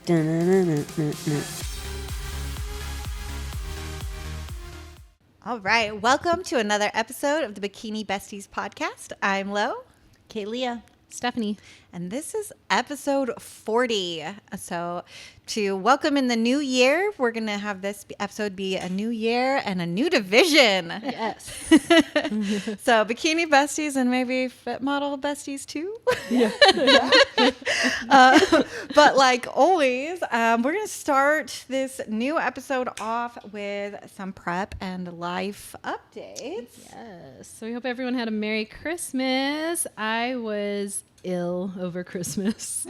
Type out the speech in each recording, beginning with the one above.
All right, welcome to another episode of the Bikini Besties podcast. I'm Lo. Kaylia. Stephanie. And this is episode 40. So to welcome in the new year, we're going to have this episode be a new year and a new division. Yes. So Bikini Besties and maybe Fit Model Besties too. Yeah. But like always, we're going to start this new episode off with some prep and life updates. Yes. So we hope everyone had a Merry Christmas. I was ill over Christmas.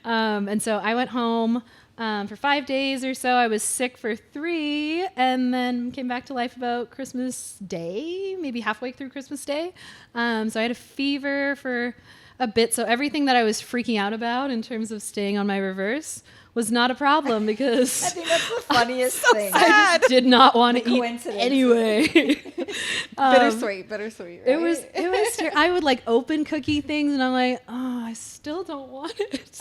And so I went home for 5 days or so. I was sick for 3 and then came back to life about Christmas Day, maybe halfway through Christmas Day. So I had a fever for a bit. So everything that I was freaking out about in terms of staying on my reverse was not a problem because I think that's the funniest thing. I just did not want to eat anyway. Bittersweet, right? It was I would like open cookie things and I'm like, oh, I still don't want it.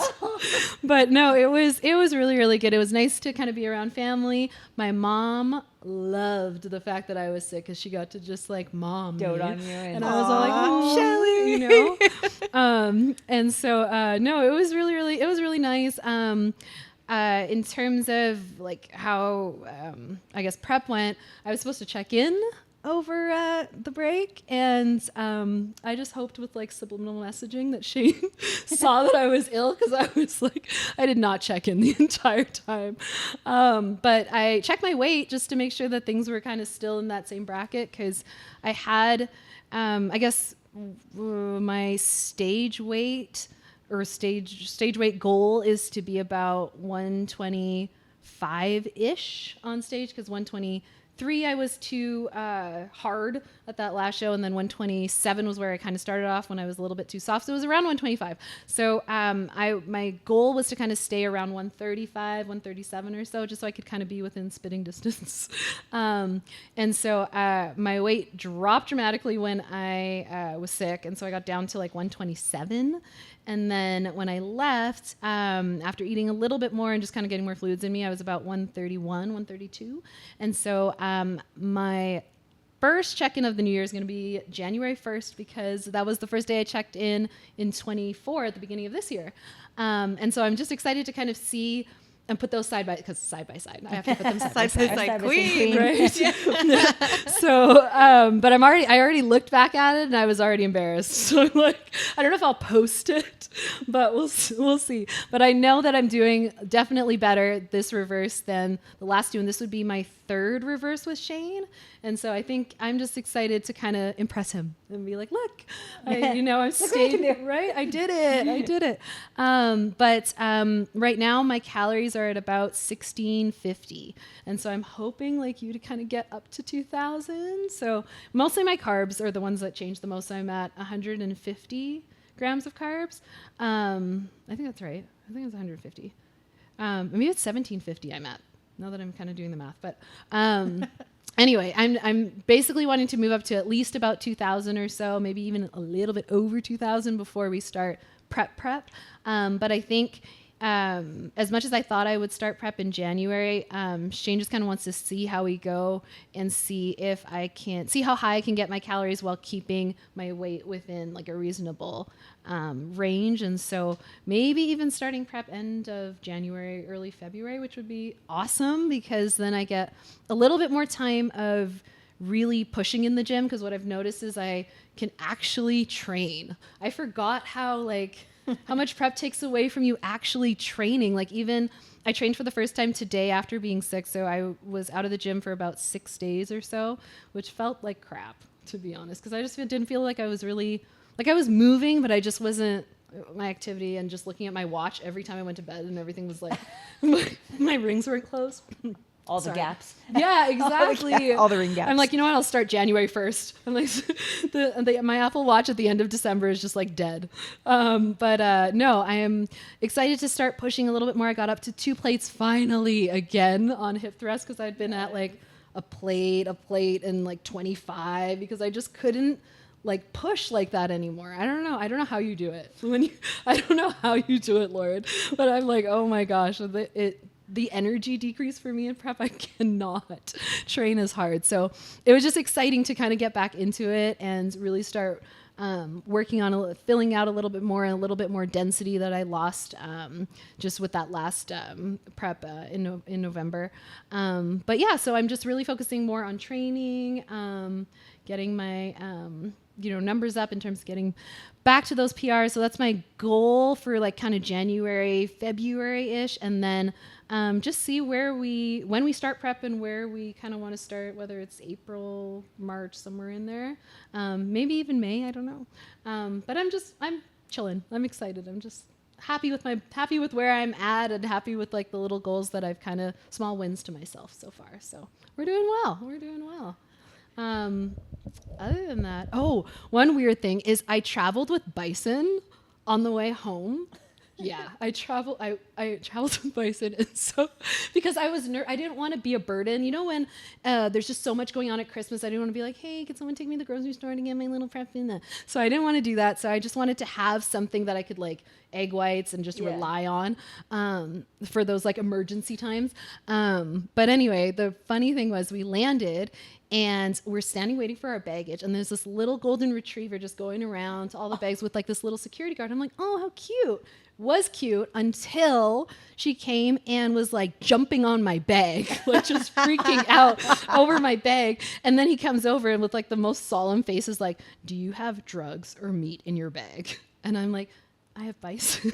But no, it was really, really good. It was nice to kind of be around family. My mom loved the fact that I was sick because she got to just like mom dote me. on you. And I was all like, oh, Shelly. you know? And so, no, it was really nice. In terms of like how, I guess prep went, I was supposed to check in over the break, and I just hoped with like subliminal messaging that she saw that I was ill, because I was like, I did not check in the entire time. But I checked my weight just to make sure that things were kind of still in that same bracket, because I had, I guess, my stage weight or stage weight goal is to be about 125-ish on stage, because 123 I was too hard at that last show, and then 127 was where I kind of started off when I was a little bit too soft, so it was around 125. So my goal was to kind of stay around 135, 137 or so, just so I could kind of be within spitting distance. And so my weight dropped dramatically when I was sick, and so I got down to like 127. And then when I left, after eating a little bit more and just kind of getting more fluids in me, I was about 131, 132. And so my first check-in of the new year is going to be January 1st, because that was the first day I checked in 24 at the beginning of this year. And so I'm just excited to kind of see and put those side by side. I have to put them side by side. Queen. Right? So, but I already looked back at it and I was already embarrassed. So I'm like, I don't know if I'll post it, but we'll see. But I know that I'm doing definitely better this reverse than the last 2. And this would be my 3rd reverse with Shane. And so I think I'm just excited to kind of impress him and be like, look, I'm staying, right? I did it. But right now my calories are at about 1650. And so I'm hoping like you to kind of get up to 2000. So mostly my carbs are the ones that change the most. I'm at 150 grams of carbs. I think that's right. I think it's 150. Maybe it's 1750 I'm at, now that I'm kind of doing the math. But anyway, I'm basically wanting to move up to at least about 2,000 or so, maybe even a little bit over 2,000 before we start prep. But I think as much as I thought I would start prep in January, Shane just kind of wants to see how we go and see if I can see how high I can get my calories while keeping my weight within like a reasonable range. And so maybe even starting prep end of January, early February, which would be awesome, because then I get a little bit more time of really pushing in the gym, because what I've noticed is I can actually train. I forgot how much prep takes away from you actually training. Like, even I trained for the first time today after being sick. So I was out of the gym for about 6 days or so, which felt like crap, to be honest, because I just didn't feel like I was really, like I was moving, but I just wasn't my activity, and just looking at my watch every time I went to bed and everything was like, my rings weren't closed. All the gaps. Yeah, exactly. All the ring gaps. I'm like, you know what? I'll start January 1st. I'm like, my Apple Watch at the end of December is just like dead. But no, I am excited to start pushing a little bit more. I got up to 2 plates finally again on hip thrust, because I'd been at like a plate and like 25, because I just couldn't like push like that anymore. I don't know. I don't know how you do it. I don't know how you do it, Lord. But I'm like, oh my gosh, the energy decrease for me in prep. I cannot train as hard. So it was just exciting to kind of get back into it and really start working on filling out a little bit more density that I lost just with that last prep in November. But yeah, so I'm just really focusing more on training, getting my numbers up in terms of getting back to those PRs. So that's my goal for like kind of January, February-ish, and then just see when we start prep and where we kind of want to start, whether it's April, March, somewhere in there, maybe even May, I don't know. But I'm chilling. I'm excited. I'm just happy with where I'm at and happy with like the little goals that I've kind of small wins to myself so far. So we're doing well. Other than that, one weird thing is I traveled with Bison on the way home. Yeah, I traveled with Bison, and so because I didn't want to be a burden. You know, when there's just so much going on at Christmas, I didn't want to be like, hey, can someone take me to the grocery store to get my little prep in there? So I didn't want to do that. So I just wanted to have something that I could like egg whites and just rely on for those like emergency times. But anyway, the funny thing was we landed. And we're standing waiting for our baggage. And there's this little golden retriever just going around to all the bags with like this little security guard. I'm like, oh, how cute. Was cute until she came and was like jumping on my bag, like just freaking out over my bag. And then he comes over and with like the most solemn face is like, do you have drugs or meat in your bag? And I'm like, I have Bison.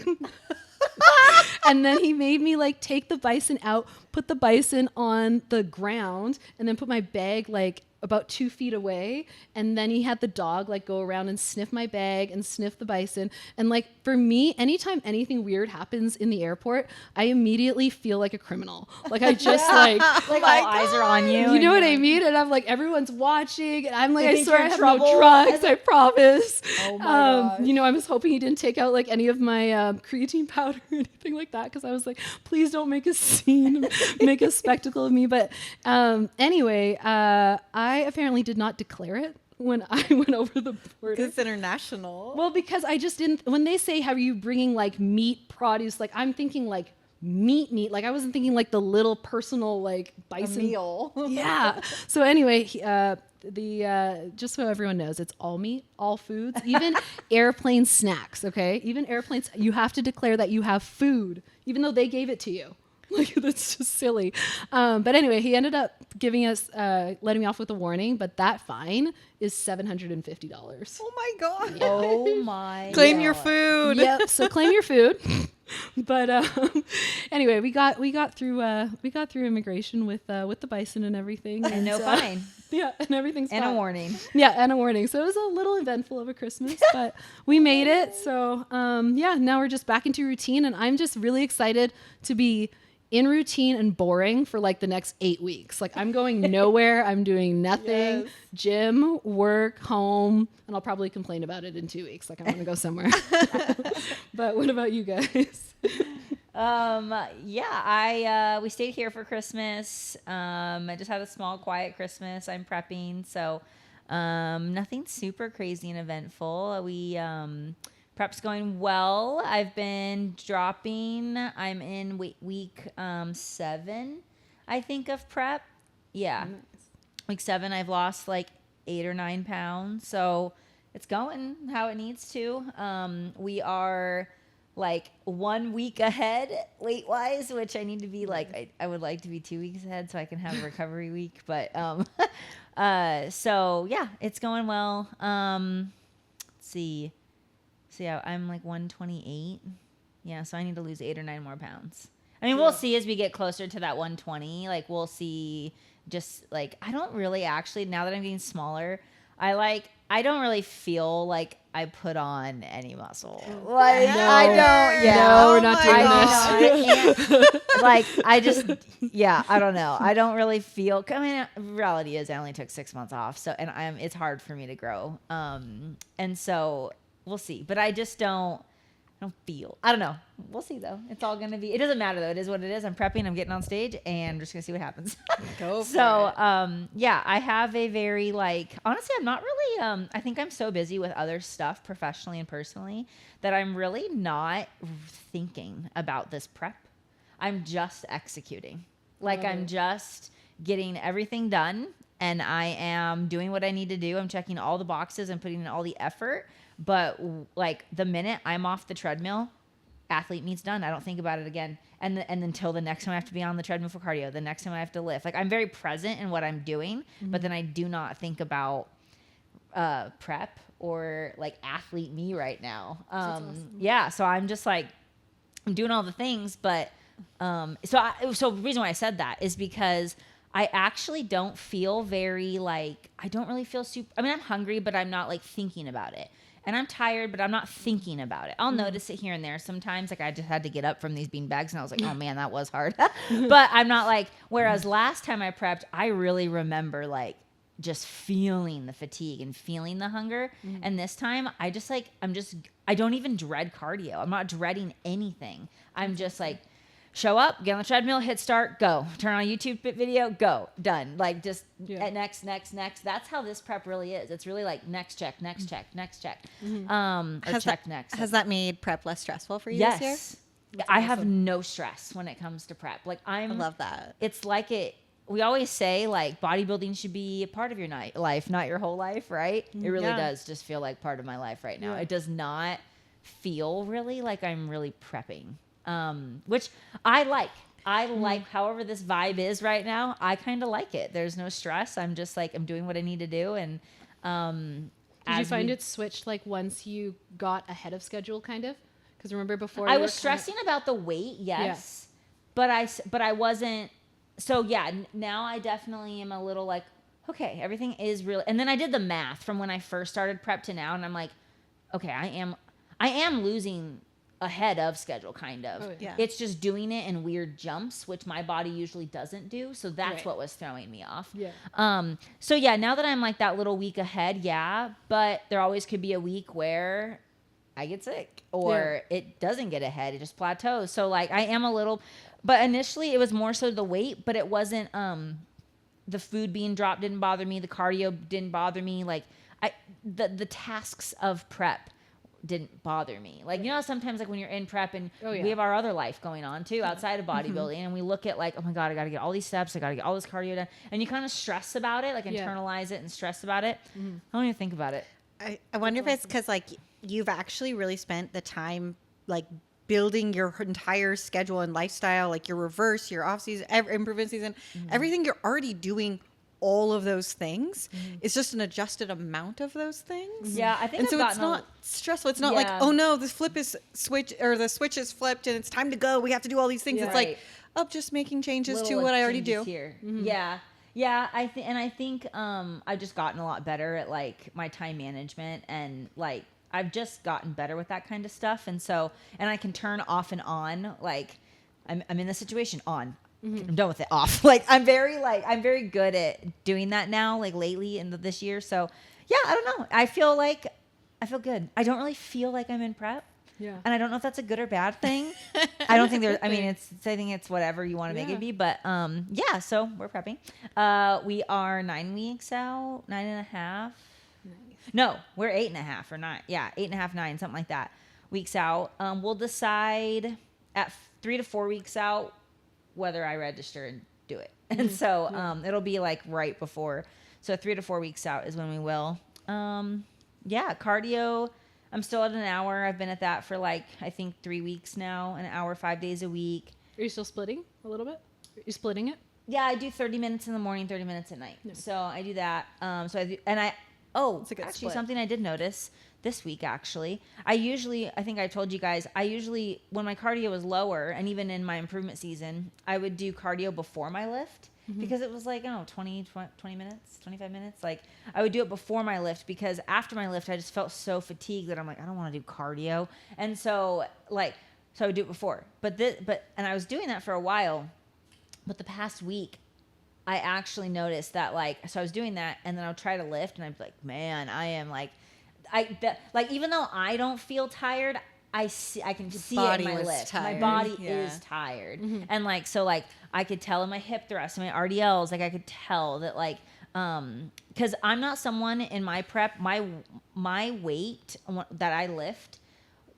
And then he made me like take the Bison out, put the Bison on the ground, and then put my bag like about 2 feet away. And then he had the dog like go around and sniff my bag and sniff the Bison. And like for me, anytime anything weird happens in the airport, I immediately feel like a criminal. Like I just like all eyes are on you. You know what I mean? And I'm like, everyone's watching. And I'm like, I think swear I you're in have trouble. no drugs. I promise. Oh my gosh. I was hoping he didn't take out like any of my creatine powder or anything like that. Cause I was like, please don't make a scene, make a spectacle of me. But anyway, I apparently did not declare it when I went over the border. It's international. Well, because I just didn't, when they say, how are you bringing like meat produce? Like I'm thinking like meat. Like I wasn't thinking like the little personal like Bison meal. Yeah. So anyway, just so everyone knows, it's all meat, all foods, even airplane snacks. Okay. Even airplanes, you have to declare that you have food, even though they gave it to you. Like that's just silly. But anyway, he ended up giving us, letting me off with a warning, but that fine is $750. Oh my God. Yeah. Oh my. Claim God. your food. Yep. So claim your food. But anyway, we got through immigration with the Bison and everything, And no fine. Yeah, and everything's And fine. a warning. Yeah, and a warning. So it was a little eventful of a Christmas, but we made it. So now we're just back into routine, and I'm just really excited to be in routine and boring for like the next 8 weeks. Like I'm going nowhere. I'm doing nothing. Yes. Gym, work, home, and I'll probably complain about it in 2 weeks. Like I want to go somewhere. But what about you guys? We stayed here for Christmas. I just had a small, quiet Christmas. I'm prepping, so nothing super crazy and eventful. Prep's going well. I've been dropping. I'm in week 7, I think, of prep. Yeah. Nice. Week 7, I've lost like 8 or 9 pounds. So it's going how it needs to. We are like 1 week ahead weight-wise, which I need to be like, I would like to be 2 weeks ahead so I can have a recovery week. But so yeah, it's going well. Let's see. So yeah, I'm like 128. Yeah, so I need to lose 8 or 9 more pounds. I mean, we'll see as we get closer to that 120. Like we'll see. Just like I don't really actually, now that I'm getting smaller, I don't really feel like I put on any muscle. Like No. I don't. Yeah, No, we're Oh not my doing God. this. like I just, yeah, I don't know. I don't really feel. I mean, reality is I only took 6 months off, so it's hard for me to grow. And so we'll see. But I just don't I don't know. We'll see though. It's all gonna be. It doesn't matter though. It is what it is. I'm prepping. I'm getting on stage, and I'm just gonna see what happens. Go for So, it. yeah, I have a very like. Honestly, I'm not really. I think I'm so busy with other stuff professionally and personally that I'm really not thinking about this prep. I'm just executing. Like I'm just getting everything done, and I am doing what I need to do. I'm checking all the boxes and putting in all the effort. But like the minute I'm off the treadmill, athlete meet's done. I don't think about it again. And until the next time I have to be on the treadmill for cardio, the next time I have to lift. Like I'm very present in what I'm doing, but then I do not think about prep or like athlete me right now. Awesome. Yeah. So I'm just like, I'm doing all the things, but so the reason why I said that is because I actually don't feel very like, I don't really feel super, I mean, I'm hungry, but I'm not like thinking about it. And I'm tired, but I'm not thinking about it. I'll notice it here and there. Sometimes like I just had to get up from these bean bags and I was like, oh man, that was hard. But I'm not like, whereas last time I prepped, I really remember like just feeling the fatigue and feeling the hunger. And this time I just like, I don't even dread cardio. I'm not dreading anything. I'm just like, show up, get on the treadmill, hit start, go. Turn on a YouTube video, go. Done. Like just next. That's how this prep really is. It's really like next check. Or check next. Has that made prep less stressful for you Yes. this year? I have no stress when it comes to prep. Like I love that. It's like we always say like bodybuilding should be a part of your life, not your whole life, right? It really does just feel like part of my life right now. Yeah. It does not feel really like I'm really prepping. Which I like. I like however this vibe is right now. I kind of like it. There's no stress. I'm just like, I'm doing what I need to do. And, Did you find it switched like once you got ahead of schedule kind of? Because remember before I you was were stressing about the weight. Yes. But I wasn't. So yeah, now I definitely am a little like, okay, everything is real. And then I did the math from when I first started prep to now. And I'm like, okay, I am losing ahead of schedule kind of. Oh, yeah. It's just doing it in weird jumps, which my body usually doesn't do. So that's Right. what was throwing me off. Yeah. So yeah, now that I'm like that little week ahead, yeah, but there always could be a week where I get sick or it doesn't get ahead. It just plateaus. So like I am a little, but initially it was more so the weight, but it wasn't, the food being dropped didn't bother me. The cardio didn't bother me. Like the tasks of prep didn't bother me. Like, you know, sometimes like when you're in prep and we have our other life going on too, outside of bodybuilding, and we look at like, oh my God, I got to get all these steps. I got to get all this cardio done. And you kind of stress about it, like internalize it and stress about it. I don't even think about it. I wonder if it's because like you've actually really spent the time like building your entire schedule and lifestyle, like your reverse, your off season, improvement season, everything you're already doing. All of those things. It's just an adjusted amount of those things. Yeah, I think and I've so it's gotten not stressful. It's not like, oh no, the flip is switch or the switch is flipped and it's time to go. We have to do all these things. It's like, oh, just making changes Little, to like, what I already changes do. Here. Yeah. I think I've just gotten a lot better at like my time management and like I've just gotten better with that kind of stuff. And so, and I can turn off and on. Like I'm in the situation on. I'm done with it off. Like I'm very good at doing that now, like lately in this year. So yeah, I don't know. I feel good. I don't really feel like I'm in prep. Yeah. And I don't know if that's a good or bad thing. I don't think there's, I mean, I think it's whatever you want to make it be, but, yeah, so we're prepping. We are 9 weeks out, 9.5. Nice. No, we're 8.5 or 9. Yeah. 8.5, 9, something like that. Weeks out. We'll decide at 3 to 4 weeks out whether I register and do it. And so, it'll be like right before. So 3 to 4 weeks out is when we will. Yeah, cardio. I'm still at an hour. I've been at that for like, I think 3 weeks now, an hour, 5 days a week. Are you still splitting a little bit? Are you splitting it? Yeah, I do 30 minutes in the morning, 30 minutes at night. Yeah. So I do that. So I do, It's a good actually split. something I did notice this week, actually. I think I told you guys, when my cardio was lower and even in my improvement season, I would do cardio before my lift because it was like, 20 minutes, 25 minutes. Like I would do it before my lift because after my lift, I just felt so fatigued that I'm like, I don't want to do cardio. And so so I would do it before, and I was doing that for a while, but the past week, I actually noticed that so I was doing that and then I would try to lift and I'd be like, man, I am like, even though I don't feel tired, I can see it body in my was lift. My tired. body Yeah. is tired. And like, so like I could tell in my hip thrust and my RDLs, like I could tell that like, cause I'm not someone in my prep, my weight that I lift,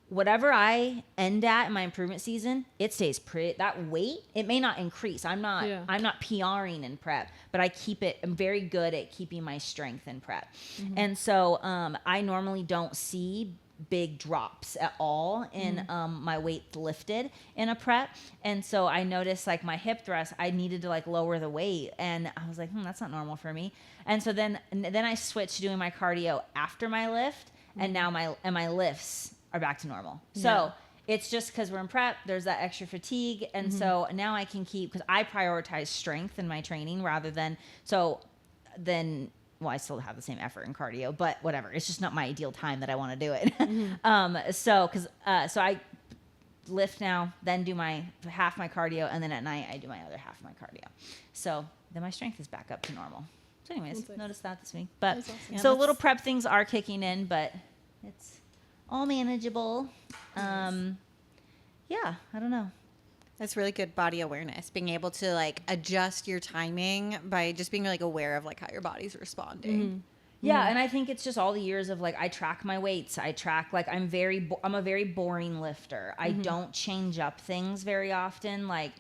whatever I end at in my improvement season, it stays pretty. That weight, it may not increase. I'm not PRing in prep, but I'm very good at keeping my strength in prep. And so I normally don't see big drops at all in my weight lifted in a prep. And so I noticed like my hip thrust, I needed to like lower the weight, and I was like, that's not normal for me. And so then I switched to doing my cardio after my lift, and now my lifts are back to normal. So it's just because we're in prep, there's that extra fatigue. And so now I can keep, because I prioritize strength in my training rather than, well, I still have the same effort in cardio, but whatever. It's just not my ideal time that I want to do it. So I lift now, then do my half my cardio, and then at night I do my other half of my cardio. So then my strength is back up to normal. So anyways, noticed that this week. But awesome. so little prep things are kicking in, but it's all manageable. Yeah, I don't know. That's really good body awareness, being able to like adjust your timing by just being like aware of like how your body's responding. Yeah, and I think it's just all the years of like I track my weights. I track like I'm a very boring lifter. I don't change up things very often. Like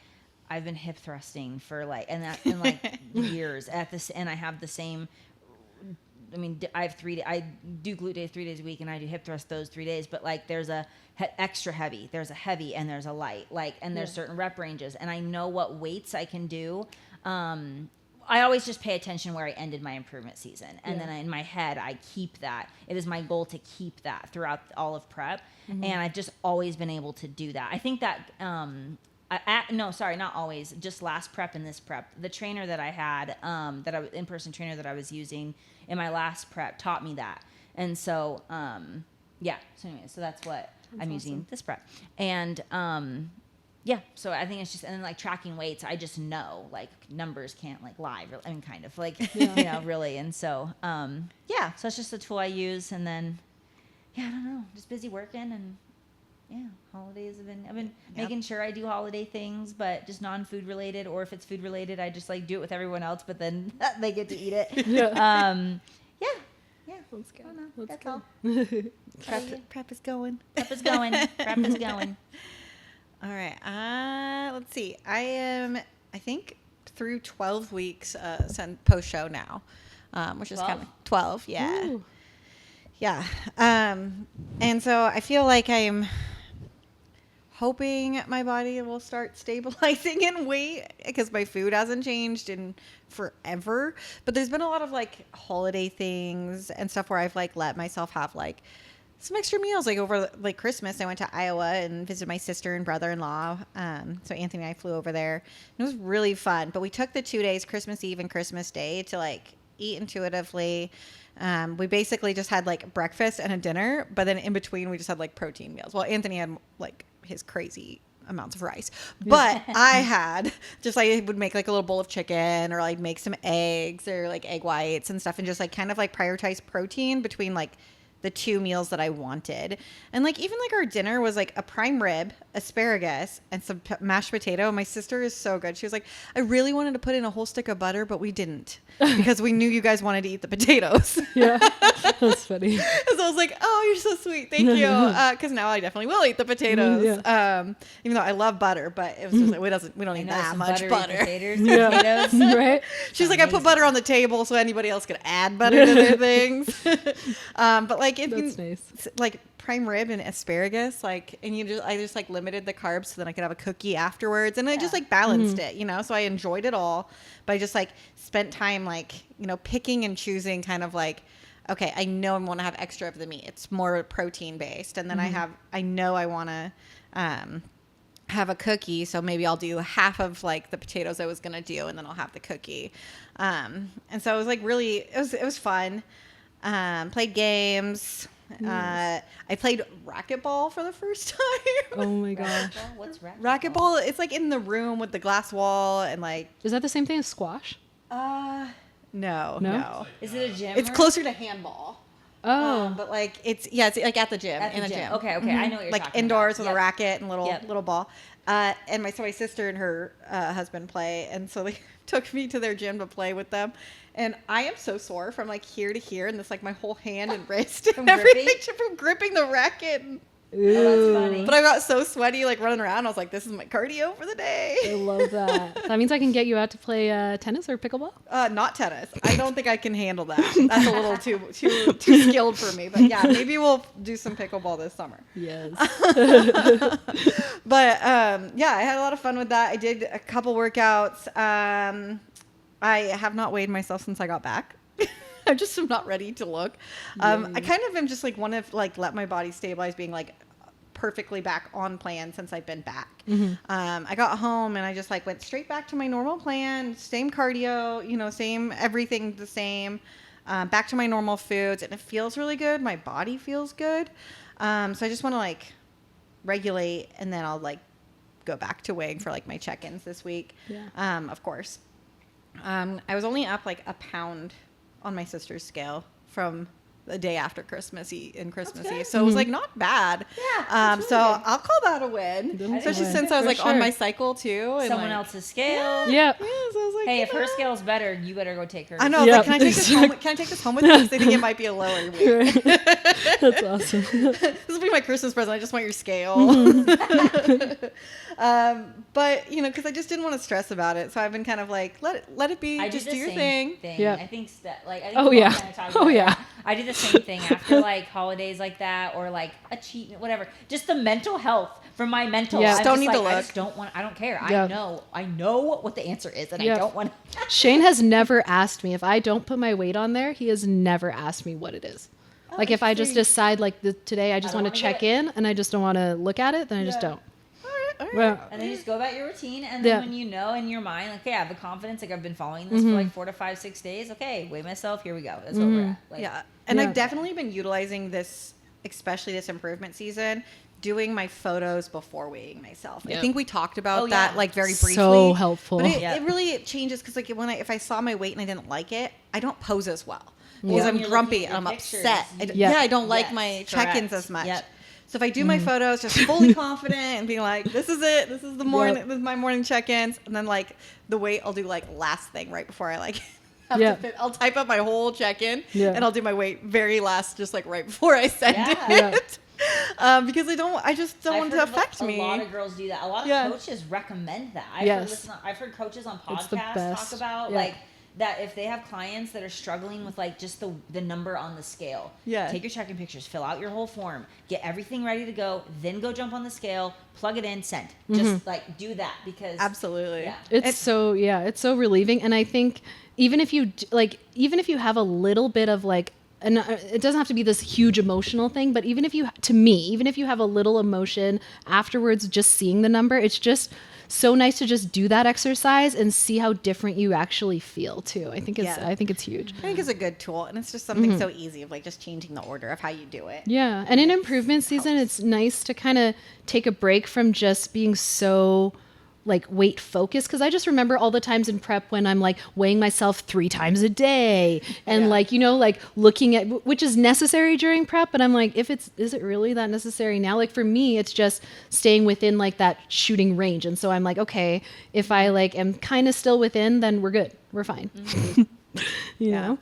I've been hip thrusting for like years at this, and I have the same. I mean, I do glute day 3 days a week, and I do hip thrust those 3 days. But like, there's a extra heavy, there's a heavy, and there's a light. Like, and there's certain rep ranges, and I know what weights I can do. I always just pay attention where I ended my improvement season, and then in my head, I keep that. It is my goal to keep that throughout all of prep, and I've just always been able to do that. I think that. No, sorry, not always. Just last prep and this prep. The trainer that I had, in-person trainer that I was using in my last prep taught me that. And so, yeah. So anyway, so that's what I'm using this prep. And, yeah, so I think it's just, and then like tracking weights, I just know like numbers can't like lie. I mean, kind of like, you know, really. And so, yeah, so it's just a tool I use. And then, yeah, I don't know, just busy working and, yeah, holidays I've been making sure I do holiday things, but just non-food related, or if it's food related, I just like do it with everyone else, but then they get to eat it. Yeah. That's good. I don't know. That's That's good. all. Prep is going. Prep is going. Prep is going. All right. Let's see. I think, through 12 weeks post show now, which is kind of 12. Yeah. Ooh. Yeah. And so I feel like I'm hoping my body will start stabilizing in weight, because my food hasn't changed in forever. But there's been a lot of like holiday things and stuff where I've like let myself have like some extra meals. Like over like Christmas, I went to Iowa and visited my sister and brother-in-law. So Anthony and I flew over there. It was really fun. But we took the 2 days, Christmas Eve and Christmas Day, to like eat intuitively. We basically just had like breakfast and a dinner, but then in between we just had like protein meals. Well, Anthony had like his crazy amounts of rice, but I had just like, I would make like a little bowl of chicken, or like make some eggs or like egg whites and stuff, and just like kind of like prioritize protein between like the 2 meals that I wanted. And like even like our dinner was like a prime rib, asparagus, and some mashed potato. My sister is so good. She was like, I really wanted to put in a whole stick of butter, but we didn't, because we knew you guys wanted to eat the potatoes. Yeah, that's funny. So I was like, oh, you're so sweet, thank you, because now I definitely will eat the potatoes. Even though I love butter, but it was just like, we don't need that much butter. Potatoes. Right? She's like, I put butter on the table so anybody else could add butter to their things. But like, if That's nice. like prime rib and asparagus, like, and I just like limited the carbs so then I could have a cookie afterwards, and I just like balanced it, you know. So I enjoyed it all, but I just like spent time like, you know, picking and choosing, kind of like, okay, I know I want to have extra of the meat. It's more protein based, and then I know I want to have a cookie, so maybe I'll do half of like the potatoes I was gonna do, and then I'll have the cookie. And so it was like really, it was fun. Played games. I played racquetball for the first time. Oh my gosh. What's racquetball? Racquetball, it's like in the room with the glass wall, and like, Is that the same thing as squash? no. Is it a gym? It's closer to handball. Oh. But like it's like at the gym, At the in a gym. Okay, I know what you're Like talking indoors about. with a racket and Yep. little ball. And my sister and her husband play, and so they took me to their gym to play with them. And I am so sore from like here to here, and this like my whole hand and wrist From and everything gripping? from gripping the racket. Oh, that's funny. But I got so sweaty, like running around. I was like, "This is my cardio for the I day." love that. That means I can get you out to play tennis or pickleball. Not tennis. I don't think I can handle that. That's a little too skilled for me. But yeah, maybe we'll do some pickleball this summer. Yes. But yeah, I had a lot of fun with that. I did a couple workouts. I have not weighed myself since I got back. I just am not ready to look. I kind of am just like want to like let my body stabilize, being like perfectly back on plan since I've been back. I got home and I just like went straight back to my normal plan, same cardio, you know, same everything the same, back to my normal foods, and it feels really good. My body feels good. So I just want to like regulate, and then I'll like go back to weighing for like my check-ins this week. Yeah. Of course. I was only up like a pound on my sister's scale from the day after Christmas Eve. So it was like not bad. Yeah. So I'll call that a win, especially since I was For like on sure. my cycle too. And Someone like, else's scale. Yeah. Yeah, so I was like, Hey, you if her know. scale's better, you better go take her. I know. I was Yep. like, can I take this home? Can I take this home with me? Because I think it might be a lower weight. That's awesome. This will be my Christmas present. I just want your scale. But you know, because I just didn't want to stress about it, so I've been kind of like, let it be. I Just do do the your same thing. Yeah. I think I think Oh, we all yeah. kinda talked Oh, about yeah. that. I do the same thing after like holidays like that, or like a cheat, whatever. Just the mental health for my mental. Yeah. I'm Just don't just need like, to look. I just don't want. I don't care. Yeah. I know what the answer is, and Yeah. I don't want. Shane has never asked me if I don't put my weight on there. He has never asked me what it is. Like if I just interesting. decide like today I just don't want to wanna check do it. in and I just don't want to look at it, then I just Yeah. don't. All right. Well, And then you just go about your routine, and Yeah. then when you know in your mind, like, okay, I have the confidence, like I've been following this for like 4 to 5, 6 days. Okay, weigh myself. Here we go. That's where we're at. Like, Yeah. And Yeah. I've definitely been utilizing this, especially this improvement season, doing my photos before weighing myself. I Yep. think we talked about Oh, yeah. that like very briefly. So helpful. But Yep. it really changes because like if I saw my weight and I didn't like it, I don't pose as well. Because When I'm you're grumpy looking at and I'm your pictures, upset. you- Yeah, I don't like Yes, my correct. check-ins as much. Yep. So if I do my photos just fully confident and being like, this is it, this is the morning, this is my morning check-ins, and then like the weight I'll do like last thing right before I like have Yeah. to fit. I'll type up my whole check-in Yeah. and I'll do my weight very last, just like right before I send Yeah. it. Because I just don't want it to I've heard affect a me. lot of girls do that. A lot of Yeah. coaches recommend that. Yes. I've heard coaches on It's the podcasts best. talk about Yeah. like that if they have clients that are struggling with like just the number on the scale. Yeah. Take your check-in pictures, fill out your whole form, get everything ready to go, then go jump on the scale, plug it in, send. Just like do that because Absolutely. Yeah. It's so relieving. And I think even if you even if you have a little bit of like, and it doesn't have to be this huge emotional thing, but even if you have a little emotion afterwards, just seeing the number, it's just so nice to just do that exercise and see how different you actually feel too. I think Yeah. it's huge. I think it's a good tool, and it's just something so easy of like just changing the order of how you do it. Yeah. And in improvement season, it's nice to kind of take a break from just being so like weight focused. Cause I just remember all the times in prep when I'm like weighing myself 3 times a day and Yeah. like, you know, like looking at, which is necessary during prep. But I'm like, is it really that necessary now? Like for me, it's just staying within like that shooting range. And so I'm like, okay, if I like am kind of still within, then we're good. We're fine. You know?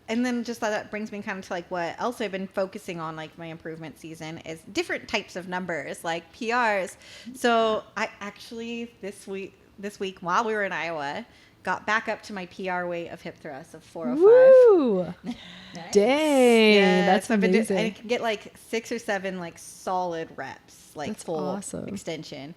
And then just that brings me kind of to like what else I've been focusing on, like my improvement season, is different types of numbers, like PRs. So I actually this week while we were in Iowa, got back up to my PR weight of hip thrust of 405. Woo! Nice. Dang, Yeah, that's so I've been amazing. I can get like 6 or 7 like solid reps, like That's full awesome. extension.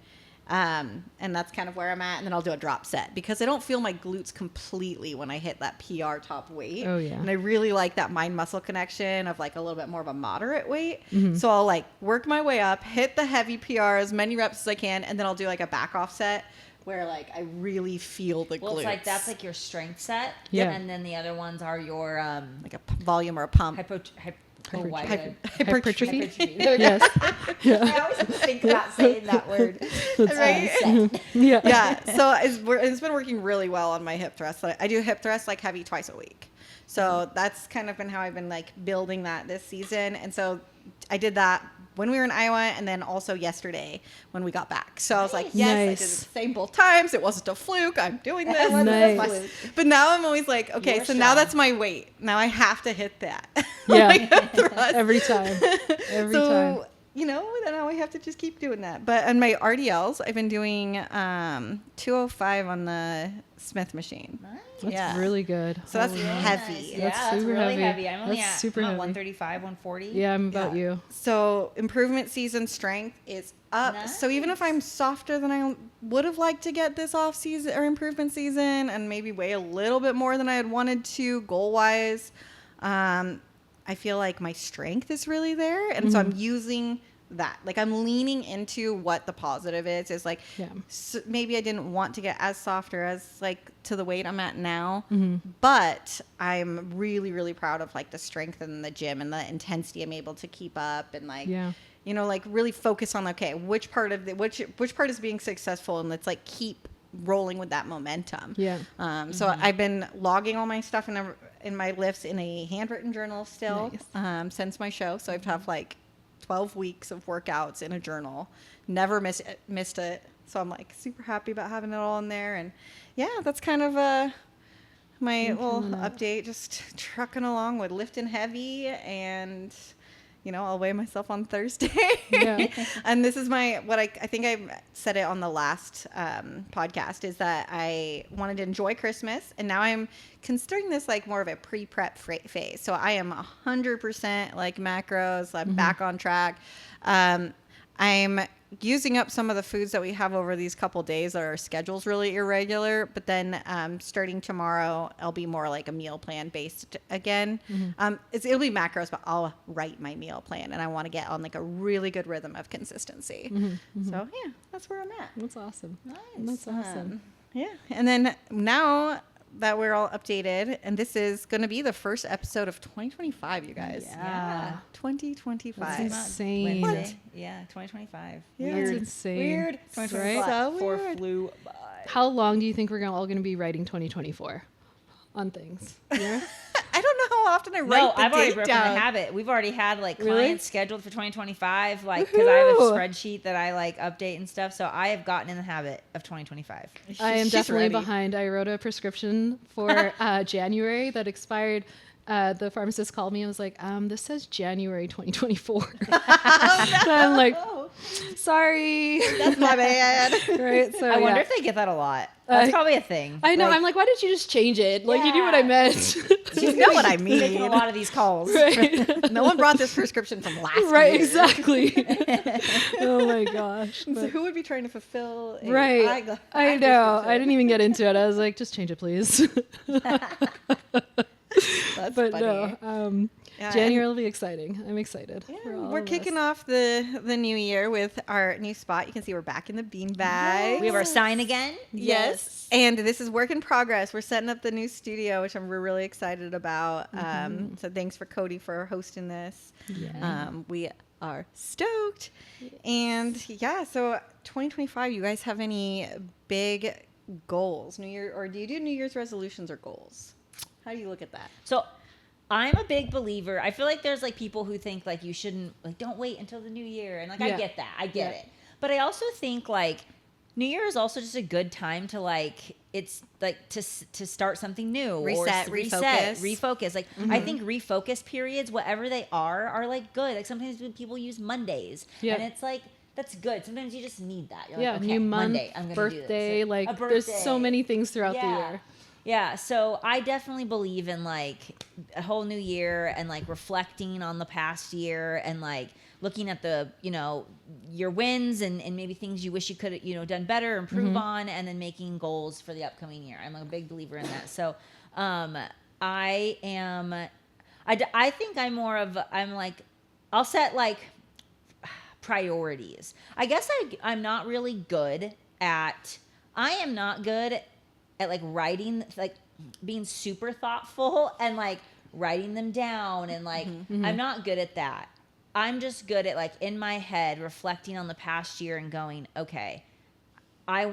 And that's kind of where I'm at. And then I'll do a drop set because I don't feel my glutes completely when I hit that PR top weight. Oh, yeah. And I really like that mind muscle connection of like a little bit more of a moderate weight. Mm-hmm. So I'll like work my way up, hit the heavy PR as many reps as I can, and then I'll do like a back off set where like I really feel the Well, glutes. it's like that's like your strength set. Yeah. And then the other ones are your like a volume or a pump. Oh, why would I? Hypertrophy. Hypertrophy. Yes. Yeah. I always think about saying that word. Right? Yeah. Yeah. So it's been working really well on my hip thrust. I do hip thrust like heavy twice a week. So that's kind of been how I've been like building that this season. And so I did that when we were in Iowa and then also yesterday when we got back. So I was like, yes, I did it Nice. the same both times. It wasn't a fluke. I'm doing this. Nice. But now I'm always like, okay, You're so now strong. that's my weight. Now I have to hit that. Yeah. Like a thrust. Every time. Every So, time. you know, now I have to just keep doing that. But on my RDLs, I've been doing 205 on the Smith machine. Nice. That's Yeah. really good. So that's Holy heavy. Nice. That's Yeah, that's super really heavy. heavy. I'm only That's at super I'm at heavy. 135, 140. Yeah, I'm about Yeah. you. So improvement season strength is up. So even if I'm softer than I would have liked to get this off season or improvement season and maybe weigh a little bit more than I had wanted to goal wise, I feel like my strength is really there. And so I'm using that. Like I'm leaning into what the positive is like, Yeah. so maybe I didn't want to get as soft or as like to the weight I'm at now, Mm-hmm. but I'm really, really proud of like the strength in the gym and the intensity I'm able to keep up and like, Yeah. you know, like really focus on, okay, which part of the, which part is being successful and let's like keep rolling with that momentum. Yeah. So I've been logging all my stuff in my lifts in a handwritten journal still, Nice. since my show. So I've had like 12 weeks of workouts in a journal, never missed it. So I'm like super happy about having it all in there. And yeah, that's kind of my little update, just trucking along with lifting heavy and, you know, I'll weigh myself on Thursday. Yeah. And this is what I think I said it on the last podcast is that I wanted to enjoy Christmas. And now I'm considering this like more of a pre-prep phase. So I am 100% like macros. I'm back on track. I'm using up some of the foods that we have over these couple days. Our schedule's really irregular, but then starting tomorrow, I'll be more like a meal plan based again. It'll be macros, but I'll write my meal plan, and I want to get on like a really good rhythm of consistency. So yeah, that's where I'm at. That's awesome. Nice. That's awesome. Yeah, and then now that we're all updated, and this is going to be the first episode of 2025, you guys. Yeah. 2025. That's Not insane. Wednesday. Yeah, 2025. Yeah. That's insane. Weird. Right? 2025 So weird. flew by. How long do you think we're all going to be writing 2024 on things? Yeah. I don't know how often I write No, the I've already date broken down. the habit. We've already had like Really? clients scheduled for 2025, like because I have a Woohoo! spreadsheet that I like update and stuff. So I have gotten in the habit of 2025. I am She's definitely ready. behind. I wrote a prescription for January that expired. The pharmacist called me and was like, this says January 2024. And I'm like, sorry. That's my bad. Right. So I wonder yeah. if they get that a lot. That's probably a thing. I know. Like, I'm like, why did you just change it? Like, you knew what I Yeah. meant. You know what I making a mean. lot of these calls. Right. No one brought this prescription from last Right. year. Exactly. Oh my gosh. So But- who would be trying to fulfill a right. I eye know. I prescription? didn't even get into it. I was like, just change it, please. That's But funny. no. Yeah, January will be exciting. I'm excited. Yeah, for all we're of kicking us. off the new year with our new spot. You can see we're back in the beanbag. We have our sign again. Yes. And this is work in progress. We're setting up the new studio, which we're really excited about. So thanks for Cody for hosting this. Yeah. We are stoked. And yeah, so 2025, you guys have any big goals? New Year, or do you do New Year's resolutions or goals? How do you look at that? So I'm a big believer. I feel like there's like people who think like you shouldn't like don't wait until the new year, and like I Yeah. get that. I get Yeah. it. But I also think like New Year is also just a good time to like it's like to start something new, Reset, or refocus. Like I think refocus periods, whatever they are like good. Like sometimes when people use Mondays, Yeah. and it's like that's good. Sometimes you just need that. You're Yeah, like, okay, new month, Monday, I'm gonna do birthday, this. like A there's so birthday. many things throughout the year. Yeah, so I definitely believe in like a whole new year and like reflecting on the past year and like looking at the, you know, your wins and maybe things you wish you could, you know, done better, improve on, and then making goals for the upcoming year. I'm a big believer in that. So I think I'm like, I'll set like priorities. I guess I'm not really good at, I am not good at like writing, like being super thoughtful and like writing them down and like, I'm not good at that. I'm just good at like in my head reflecting on the past year and going, okay,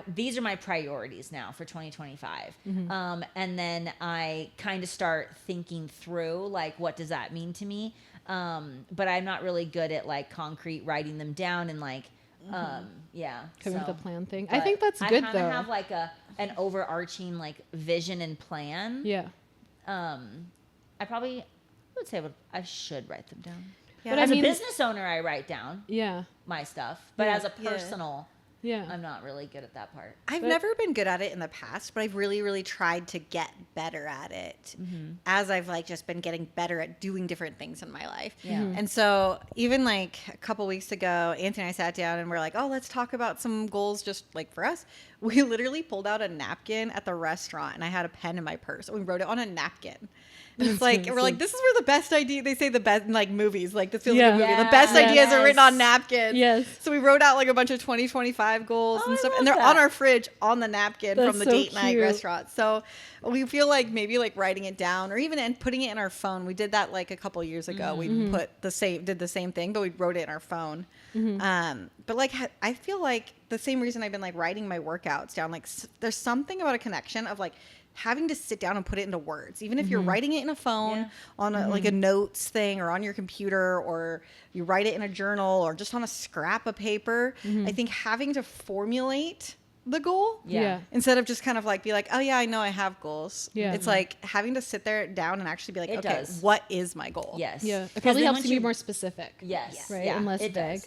these are my priorities now for 2025. And then I kind of start thinking through like, what does that mean to me? But I'm not really good at like concrete writing them down and like, Coming with a plan thing. But I think that's good I though. kind of have like an overarching like vision and plan. Yeah. I would say I should write them down. Yeah. But As I mean, a business owner, I write down yeah. my stuff, but Yeah. as a personal, Yeah. I'm not really good at that part. I've never been good at it in the past, but I've really, really tried to get better at it as I've like just been getting better at doing different things in my life. Yeah. And so even like a couple weeks ago, Anthony and I sat down and we're like, oh, let's talk about some goals just like for us. We literally pulled out a napkin at the restaurant and I had a pen in my purse and we wrote it on a napkin. And it's like, we're like, this is where the best idea, they say the best in like movies, like this feels like a movie. The best ideas are written on napkins. Yes. So we wrote out like a bunch of 2025 goals and stuff. And they're on our fridge on the napkin from the date night restaurant. So we feel like maybe like writing it down or even and putting it in our phone. We did that like a couple years ago. We did the same thing, but we wrote it in our phone. But like, I feel like the same reason I've been like writing my workouts down, like there's something about a connection of like having to sit down and put it into words, even if you're writing it in a phone on a, like a notes thing or on your computer, or you write it in a journal or just on a scrap of paper. I think having to formulate the goal instead of just kind of like be like, oh yeah, I know I have goals. It's like having to sit there down and actually be like, okay, what is my goal? Yes. Yeah. It probably helps you be more specific. Yes. Right. Yeah, and less it vague.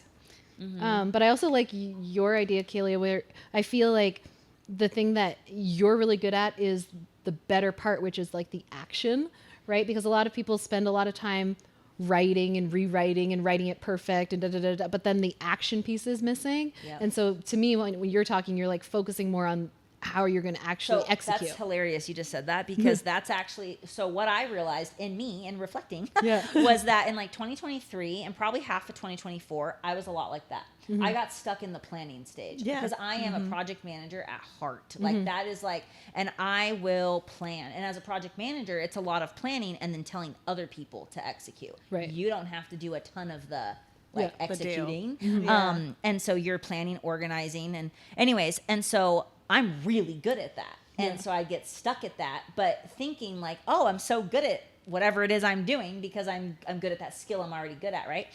does. But I also like your idea, Kalia, where I feel like the thing that you're really good at is the better part, which is like the action, right? Because a lot of people spend a lot of time writing and rewriting and writing it perfect and but then the action piece is missing. Yep. And so to me, when you're talking, you're like focusing more on how you're going to actually execute. That's hilarious you just said that, because that's actually, so what I realized in me and reflecting was that in like 2023 and probably half of 2024, I was a lot like that. I got stuck in the planning stage because I am a project manager at heart. Like that is like, and I will plan. And as a project manager, it's a lot of planning and then telling other people to execute. Right. You don't have to do a ton of the like executing. And so you're planning, organizing, and anyways, and so I'm really good at that. And so I get stuck at that, but thinking like, oh, I'm so good at whatever it is I'm doing because I'm good at that skill I'm already good at, right?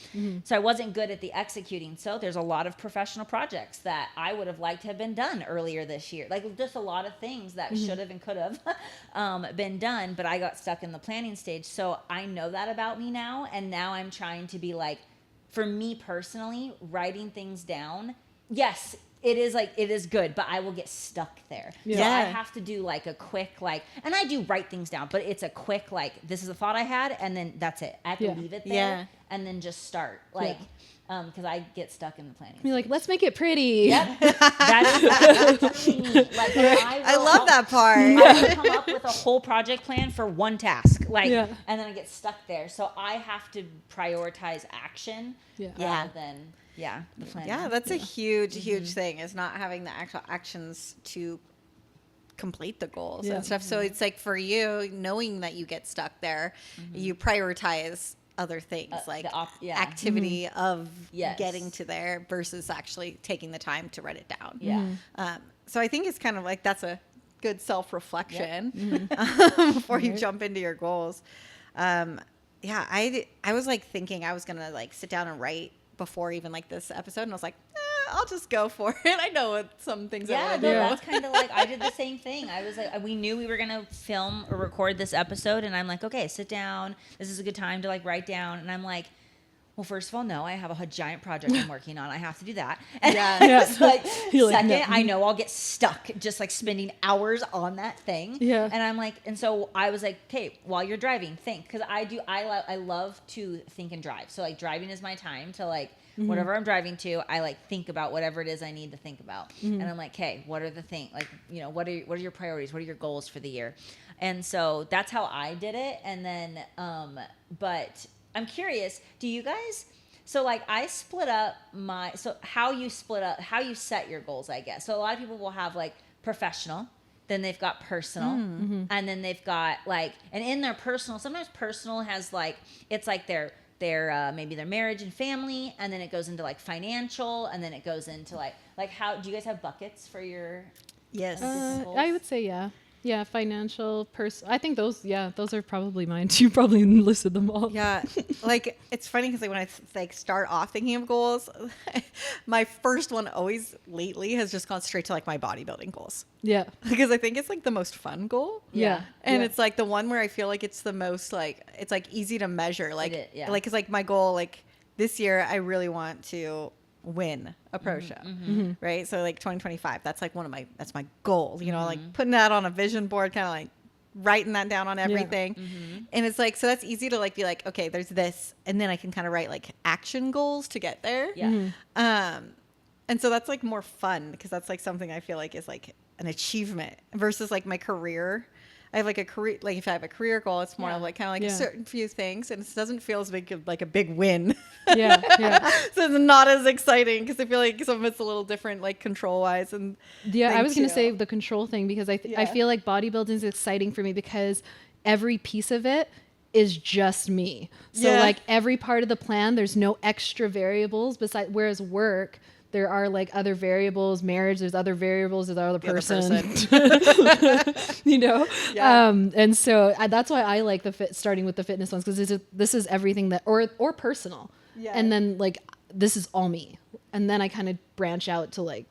So I wasn't good at the executing. So there's a lot of professional projects that I would have liked to have been done earlier this year. Like just a lot of things that should have and could have been done, but I got stuck in the planning stage. So I know that about me now. And now I'm trying to be like, for me personally, writing things down, yes, it is good, but I will get stuck there. So I have to do like a quick, like, and I do write things down, but it's a quick, like, this is a thought I had, and then that's it. I have to leave it there and then just start. Like, because I get stuck in the planning. You're like, let's make it pretty. Yep. That's really me. Like, I love that part. I will come up with a whole project plan for one task, like, and then I get stuck there. So I have to prioritize action rather than the plan. Yeah, that's a huge thing, is not having the actual actions to complete the goals and stuff. So it's like for you, knowing that you get stuck there, you prioritize other things like activity of getting to there versus actually taking the time to write it down. So I think it's kind of like that's a good self-reflection before you jump into your goals. I was like thinking I was gonna like sit down and write before even like this episode, and I was like, I'll just go for it. I know what some things I want to do. That's kind of like I did the same thing. I was like, we knew we were gonna film or record this episode, and I'm like, okay, sit down. This is a good time to like write down. And I'm like, well, first of all, no, I have a giant project I'm working on. I have to do that. And it's like, second, I know I'll get stuck just like spending hours on that thing. And I'm like, and so I was like, okay, while you're driving, think, because I love to think and drive. So like driving is my time to like, whatever I'm driving to, I like think about whatever it is I need to think about. And I'm like, okay, what are the things, like, you know, what are your priorities? What are your goals for the year? And so that's how I did it. And then, but I'm curious, do you guys, so like I split up how you set your goals, I guess. So a lot of people will have like professional, then they've got personal, and then they've got like, and in their personal, sometimes personal has like, it's like their maybe their marriage and family, and then it goes into like financial, and then it goes into like how do you guys have buckets for your Yes. goals? I would say yeah, financial, I think those are probably mine. You probably listed them all. Yeah, like it's funny because like when I like start off thinking of goals, my first one always lately has just gone straight to like my bodybuilding goals Yeah. because I think it's like the most fun goal. Yeah. And Yeah. it's like the one where I feel like it's the most like it's like easy to measure. Like yeah. like it's like my goal like this year I really want to win a pro show, right? So like 2025, that's like that's my goal, you know, like putting that on a vision board, kind of like writing that down on everything. And it's like, so that's easy to like be like, okay, there's this, and then I can kind of write like action goals to get there. Yeah. And so that's like more fun because that's like something I feel like is like an achievement versus like my career. I have like a career, like if I have a career goal, it's more of like kind of like a certain few things, and it doesn't feel as big of like a big win. Yeah. So it's not as exciting because I feel like some of it's a little different, like control wise. And Yeah, I was going to too. say the control thing because I feel like bodybuilding is exciting for me because every piece of it is just me. So like every part of the plan, there's no extra variables besides. Whereas work, there are like other variables. Marriage, there's other variables. There's other person. You know. Yeah. And so that's why I like starting with the fitness ones because this is everything that or personal. Yeah. And then like this is all me. And then I kind of branch out to like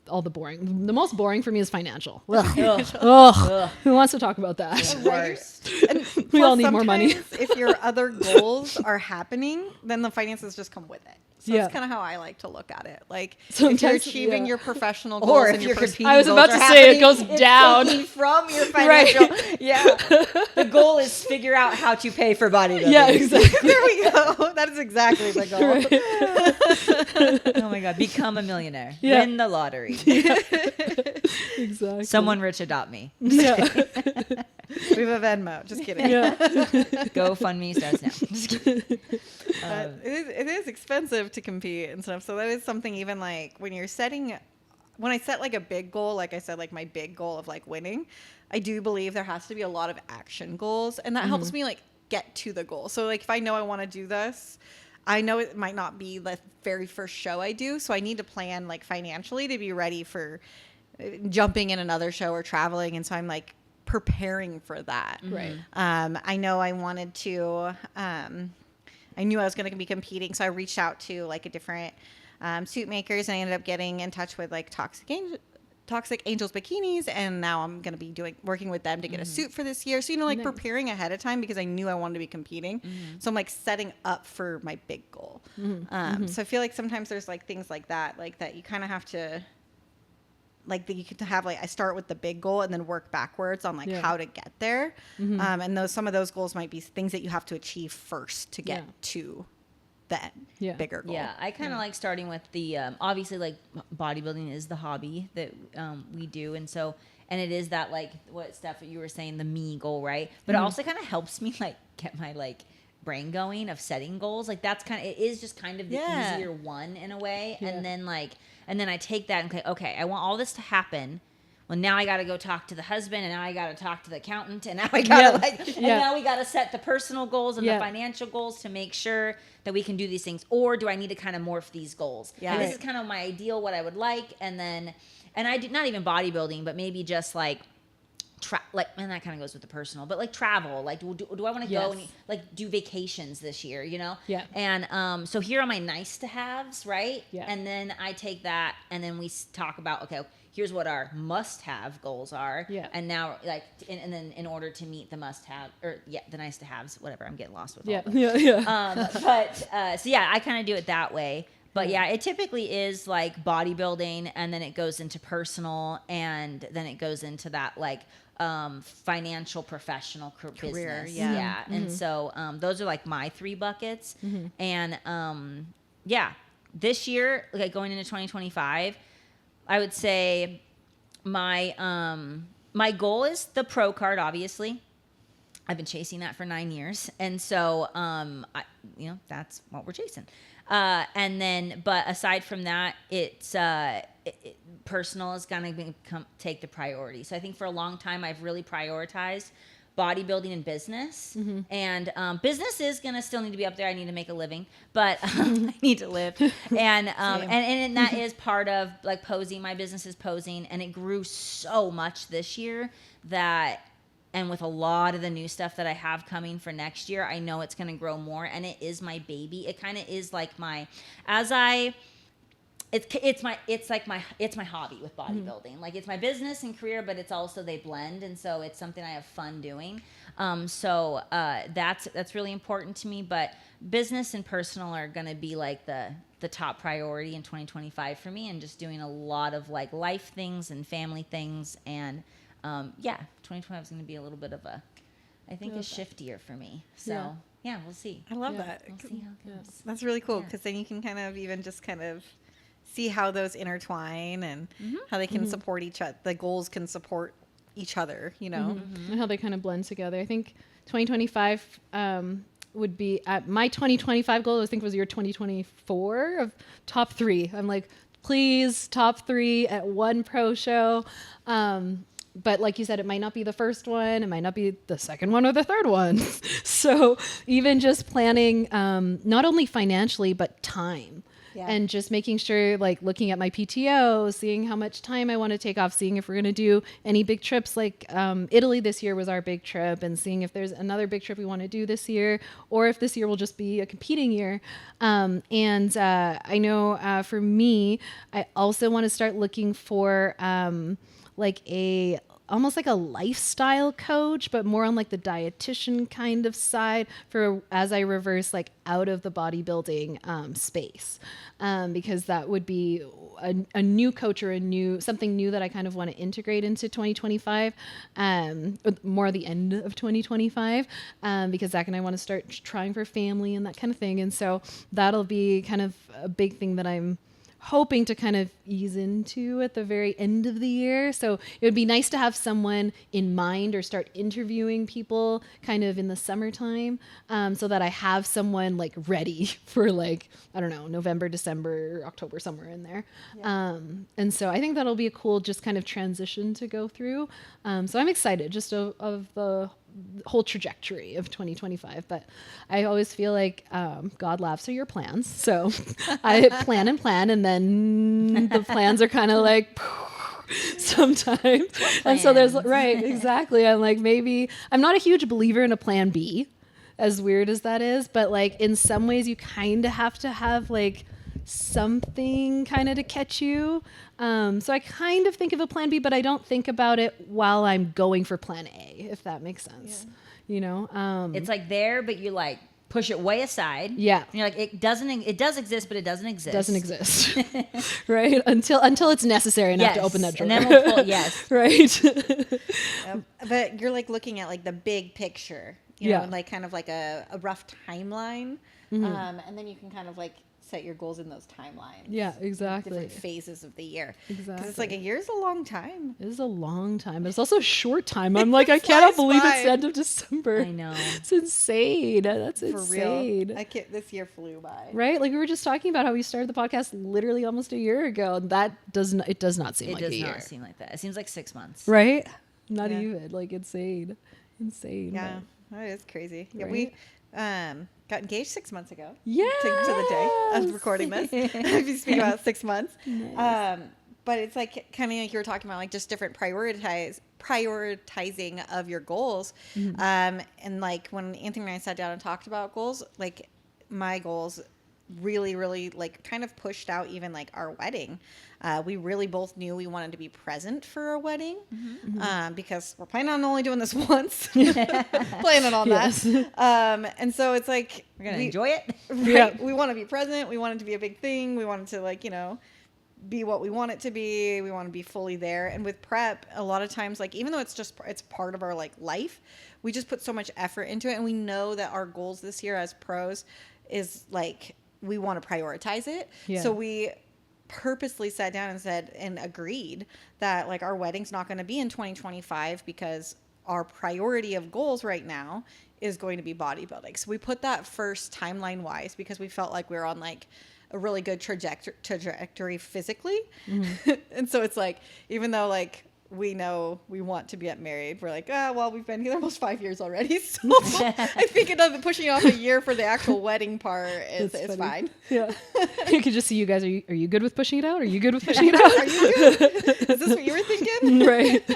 all the boring. The most boring for me is financial. Ugh. Ugh. Who wants to talk about that? The worst. And We all plus need more money. sometimes if your other goals are happening, then the finances just come with it. So Yeah. that's kind of how I like to look at it. Like if Sometimes, you're achieving yeah. your professional goals Or and if your you're personal competing, I was about goals to are say it happening, goes it's down. taking from your financial. Yeah. The goal is figure out how to pay for bodybuilding. Yeah, exactly. There we go. That is exactly the goal. Oh my God. Become a millionaire. Yeah. Win the lottery. Exactly. Someone rich adopt me. Yeah. We have a Venmo. Just kidding. Yeah. GoFundMe starts now. Just kidding. It is expensive to compete and stuff. So that is something even like when I set like a big goal, like I said, like my big goal of like winning, I do believe there has to be a lot of action goals, and that helps me like get to the goal. So like if I know I want to do this, I know it might not be the very first show I do, so I need to plan like financially to be ready for jumping in another show or traveling, and so I'm like preparing for that. Right. I know I wanted to. I knew I was going to be competing, so I reached out to like a different suit makers, and I ended up getting in touch with like Toxic Angels Bikinis, and now I'm going to be working with them to get a suit for this year. So like Nice. preparing ahead of time because I knew I wanted to be competing. So I'm like setting up for my big goal. So I feel like sometimes there's like things like that you kind of have to. Like that you could have like I start with the big goal and then work backwards on like how to get there, and some of those goals might be things that you have to achieve first to get to that bigger goal. Yeah, I kind of like starting with the obviously like bodybuilding is the hobby that we do, and it is that like what Steph you were saying, the me goal, right? But it also kind of helps me like get my like brain going of setting goals. Like that's it is just kind of the easier one in a way, and then I take that and say, okay, I want all this to happen. Well, now I got to go talk to the husband, and now I got to talk to the accountant, and now I got to now we got to set the personal goals and the financial goals to make sure that we can do these things. Or do I need to kind of morph these goals? Yeah. This is kind of my ideal, what I would like, and I did not even bodybuilding, but maybe just like. And that kind of goes with the personal, but like travel, like do I want to go and like do vacations this year, you know? Yeah. And so here are my nice to haves, right? Yeah. And then I take that and then we talk about, okay, here's what our must have goals are. Yeah. And now like, and then in order to meet the must have the nice to haves, whatever, I'm getting lost with all of them. So yeah, I kind of do it that way. But yeah, it typically is like bodybuilding, and then it goes into personal, and then it goes into that like financial, professional Career, business. yeah. And so those are like my 3 buckets. And this year, like going into 2025, I would say my goal is the pro card, obviously. I've been chasing that for 9 years. And so, that's what we're chasing. But aside from that, it's, personal is going to take the priority. So I think for a long time, I've really prioritized bodybuilding and business. And business is going to still need to be up there. I need to make a living, but I need to live. And that is part of like posing. My business is posing, and it grew so much this year and with a lot of the new stuff that I have coming for next year, I know it's going to grow more, and it is my baby. It kind of is like it's my hobby with bodybuilding. Like it's my business and career, but it's also they blend, and so it's something I have fun doing. So that's really important to me. But business and personal are going to be like the top priority in 2025 for me, and just doing a lot of like life things and family things. And 2025 is going to be a little bit of a shift year for me. So yeah, we'll see. I love that. We'll see how it goes. That's really cool, because then you can kind of even just kind of see how those intertwine and how they can support each other. The goals can support each other, and how they kind of blend together. I think 2025 would be my 2025 goal. I think was your 2024 of top 3. I'm like, please, top 3 at one pro show. But like you said, it might not be the first one. It might not be the second one or the third one. So even just planning, not only financially, but time. Yeah. And just making sure, like looking at my PTO, seeing how much time I want to take off, seeing if we're going to do any big trips. Like Italy this year was our big trip, and seeing if there's another big trip we want to do this year, or if this year will just be a competing year. And I know for me, I also want to start looking for almost like a lifestyle coach, but more on like the dietitian kind of side for as I reverse like out of the bodybuilding space, because that would be a new coach or something new that I kind of want to integrate into 2025, more the end of 2025, because Zach and I want to start trying for family and that kind of thing. And so that'll be kind of a big thing that I'm hoping to kind of ease into at the very end of the year. So it would be nice to have someone in mind or start interviewing people kind of in the summertime, so that I have someone like ready for like, I don't know, November, December, October, somewhere in there. Yeah. And so I think that'll be a cool just kind of transition to go through. So I'm excited just of the whole trajectory of 2025, but I always feel like God laughs at your plans. So I plan, and then the plans are kind of like sometimes. And so there's right, exactly. I'm like, maybe I'm not a huge believer in a plan B, as weird as that is, but like in some ways you kind of have to have like something kind of to catch you. So I kind of think of a plan B, but I don't think about it while I'm going for plan A, if that makes sense. Yeah. It's like there, but you like push it way aside. Yeah. And you're like, it does exist, but it doesn't exist. Doesn't exist. Right. Until it's necessary and I have to open that drawer. And then we'll pull, yes. Right. But you're like looking at like the big picture, and like kind of like a rough timeline. And then you can kind of like set your goals in those timelines. Yeah, exactly. Different phases of the year. Exactly. Because it's like a year's a long time. It is a long time, but it's also a short time. I'm like, I cannot believe it's the end of December. I know. It's insane. That's For insane. real. This year flew by. Right? Like we were just talking about how we started the podcast literally almost a year ago. And it does not seem like a year. It does not seem like that. It seems like 6 months. Right? Not even. Like insane. Insane. Yeah. That is crazy. Right? Yeah, we got engaged 6 months ago. Yeah. To the day of recording this. If you speak about 6 months. Nice. But it's like kind of like you were talking about, like just different prioritizing of your goals. And like when Anthony and I sat down and talked about goals, like my goals really, really like kind of pushed out even like our wedding. We really both knew we wanted to be present for our wedding, because we're planning on only doing this once. Planning on that. And so it's like we're gonna enjoy it. Right? Yeah. We want to be present. We want it to be a big thing. We want it to like, be what we want it to be. We want to be fully there. And with prep, a lot of times, like even though it's part of our like life, we just put so much effort into it. And we know that our goals this year as pros is like we want to prioritize it. Yeah. So we purposely sat down and said and agreed that like our wedding's not going to be in 2025 because our priority of goals right now is going to be bodybuilding. So we put that first timeline wise because we felt like we were on like a really good trajectory physically. And so it's like, even though like we know we want to get married, we're like, well, we've been here almost 5 years already. So I think pushing off a year for the actual wedding part is fine. Yeah. You could just see you guys. Are you good with pushing it out? Are you good with pushing it out? Are you good? Is this what you were thinking? Right.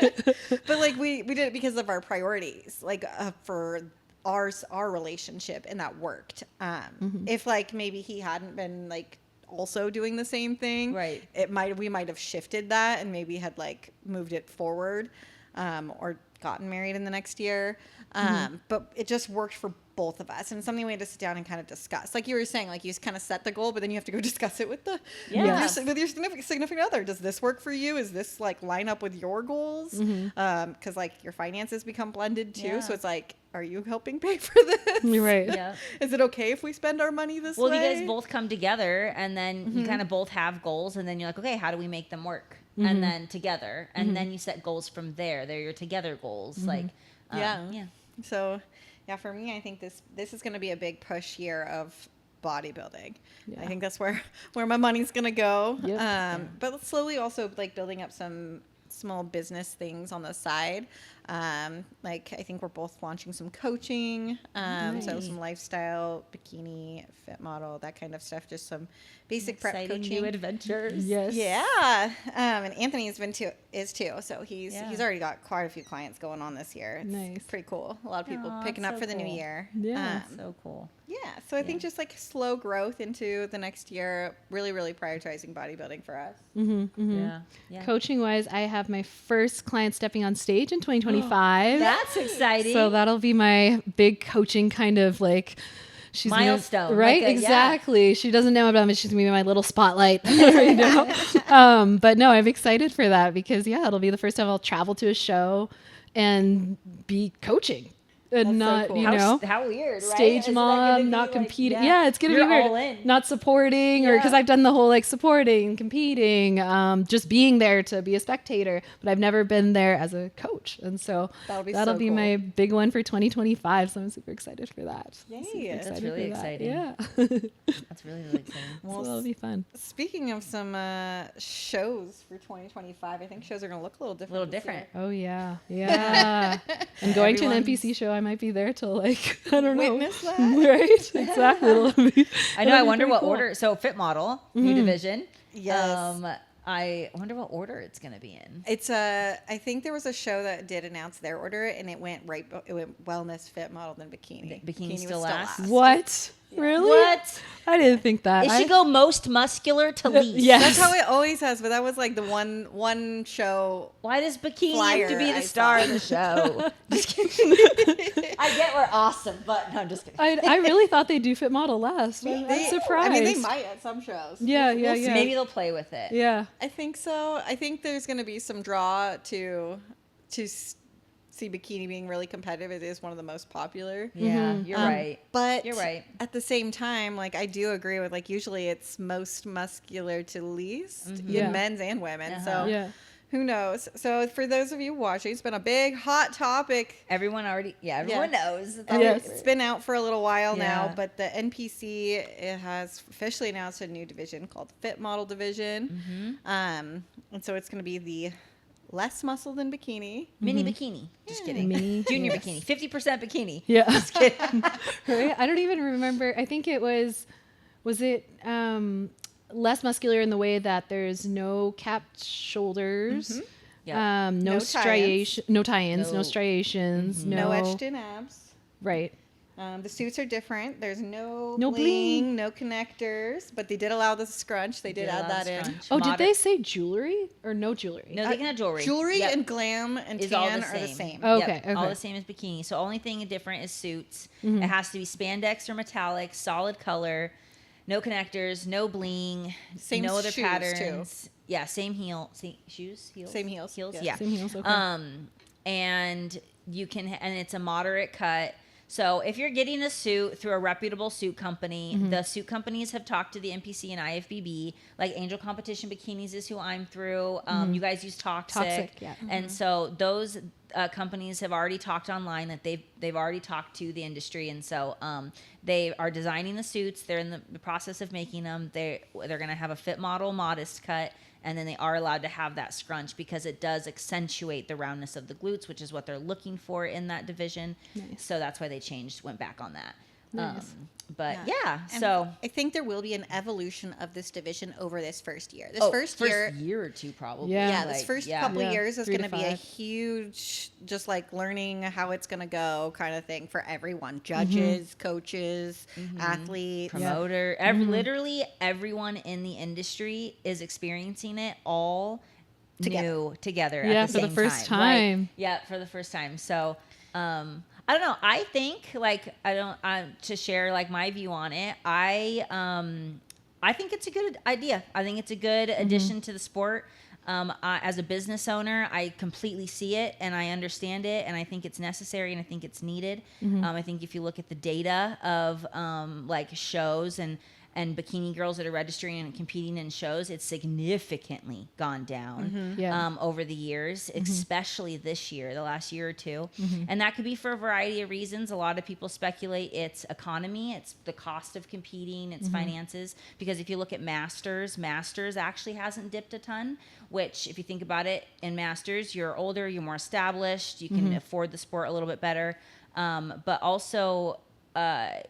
But like we did it because of our priorities, like for our relationship, and that worked. If like maybe he hadn't been like also doing the same thing, right, we might have shifted that and maybe had like moved it forward, or gotten married in the next year. But it just worked for both of us, and it's something we had to sit down and kind of discuss. Like you were saying, like you just kind of set the goal, but then you have to go discuss it with with your significant other. Does this work for you? Is this like line up with your goals? Because like your finances become blended too, so it's like, are you helping pay for this? Right. Yeah. Is it okay if we spend our money this way? Well, you guys both come together, and then you kind of both have goals, and then you're like, okay, how do we make them work? And then together, and then you set goals from there. They're your together goals. Like, yeah. So, yeah, for me, I think this is going to be a big push year of bodybuilding. I think that's where my money's going to go. Yep. But slowly also like building up some small business things on the side. Like I think we're both launching some coaching, so some lifestyle, bikini, fit model, that kind of stuff. Just some basic prep Exciting coaching. new adventures. Yes. Yeah. And Anthony's is too. So he's already got quite a few clients going on this year. It's Nice. pretty cool. A lot of people picking up so for the new cool. year. Yeah. So cool. Yeah. So I think just like slow growth into the next year, really, really prioritizing bodybuilding for us. Yeah. Coaching wise, I have my first client stepping on stage in 2025. That's exciting. So that'll be my big coaching kind of like she's milestone, right? like Exactly. She doesn't know about it. She's gonna be my little spotlight. But no, I'm excited for that because it'll be the first time I'll travel to a show and be coaching. And not, cool. How weird, right? stage Isn't that gonna mom, be not like, competing. Yeah, it's gonna you're be weird. all in. Not supporting, or because I've done the whole like supporting, competing, just being there to be a spectator. But I've never been there as a coach, and so that'll be cool. my big one for 2025. So I'm super excited for that. Yay. That's really exciting. Yeah, That's really, really exciting. so that'll be fun. Speaking of some shows for 2025, I think shows are going to look a little different. this year. Oh yeah. And going to an NPC show, I might be there till like I don't know. Witness that. Right? Exactly. I know. I wonder what order. So fit model, new division. Yes. I wonder what order it's going to be in. It's I think there was a show that did announce their order, and it went wellness, fit model, then bikini. Bikini was still last? What? Really? What? I didn't think that. It should go most muscular to least. Yes. That's how it always has, but that was like the one show. Why does bikini Flyer have to be the I star saw. of the show? Just kidding. I get we're awesome, but no, I'm just kidding. I really thought they'd do fit model last. I'm surprised. I mean, they might at some shows. Yeah, We'll see. Maybe they'll play with it. Yeah. I think so. I think there's going to be some draw to see bikini being really competitive. It is one of the most popular. Yeah, you're right. But You're right. At the same time, like I do agree with like usually it's most muscular to least Yeah. in men's and women. So Yeah. who knows? So for those of you watching, it's been a big hot topic. Everyone knows. It's been out for a little while now, Yeah. but the NPC has officially announced a new division called Fit Model Division. And so it's going to be the less muscle than bikini. Mini bikini. Just kidding. Mini, Junior yes. bikini. 50% bikini. Yeah. Just kidding. Right? I don't even remember. I think it was it less muscular in the way that there's no capped shoulders. Yeah. No No striation, no tie-ins, no No. striations, No etched in abs. Right. The suits are different. There's no No bling. no connectors, but they did allow the scrunch. They did add that in. Oh, did they say jewelry or no jewelry? No, they can have jewelry. Jewelry Yep. and glam and Is tan all the are the same. same. Oh, Yep, okay. all the same as bikini. So only thing different is suits. It has to be spandex or metallic, solid color, no connectors, no bling, Same no other shoes, patterns. Yeah, same shoes, heels, Same heels, heels. yes. Yeah, Same heels, okay. and you can, and it's a moderate cut. So if you're getting a suit through a reputable suit company, the suit companies have talked to the NPC and IFBB. Like Angel Competition Bikinis is who I'm through. You guys use Toxic. Yeah. And so those companies have already talked online that they've already talked to the industry, and so they are designing the suits. They're in the process of making them. They're going to have a fit model, modest cut, and then they are allowed to have that scrunch because it does accentuate the roundness of the glutes, which is what they're looking for in that division. Nice. So that's why they went back on that. Nice. But And so I think there will be an evolution of this division over this first year. This first year or two probably. Yeah. this first couple Yeah. years is 3 going to to be a 5. huge, just like learning how it's going to go kind of thing for everyone. Judges, coaches, athletes. Promoter, literally everyone in the industry is experiencing it all together Yeah, at the for the same first time. time. Right? Yeah, for the first time. So I don't know. I think to share like my view on it. I think it's a good idea. I think it's a good addition to the sport. As a business owner, I completely see it and I understand it, and I think it's necessary and I think it's needed. I think if you look at the data of like shows and bikini girls that are registering and competing in shows, it's significantly gone down over the years, especially this year, the last year or two. And that could be for a variety of reasons. A lot of people speculate it's economy, it's the cost of competing, it's finances. Because if you look at Masters actually hasn't dipped a ton, which if you think about it, in Masters, you're older, you're more established, you can afford the sport a little bit better. But also, the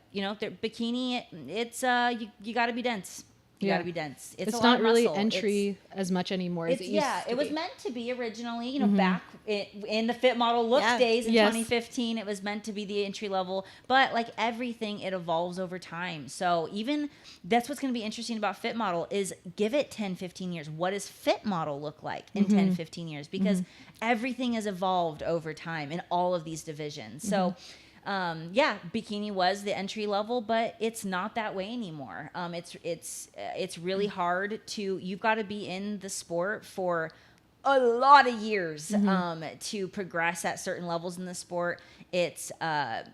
bikini, it's you got to be dense. You got to be dense. It's a lot not of really muscle. entry as much anymore as it used to it was be. meant to be originally. Back in the Fit Model Look days in 2015, it was meant to be the entry level. But like everything, it evolves over time. So even that's what's going to be interesting about Fit Model is give it 10, 15 years. What does Fit Model look like in 10, 15 years? Because everything has evolved over time in all of these divisions. So. Bikini was the entry level, but it's not that way anymore. It's really hard you've got to be in the sport for a lot of years to progress at certain levels in the sport. It's a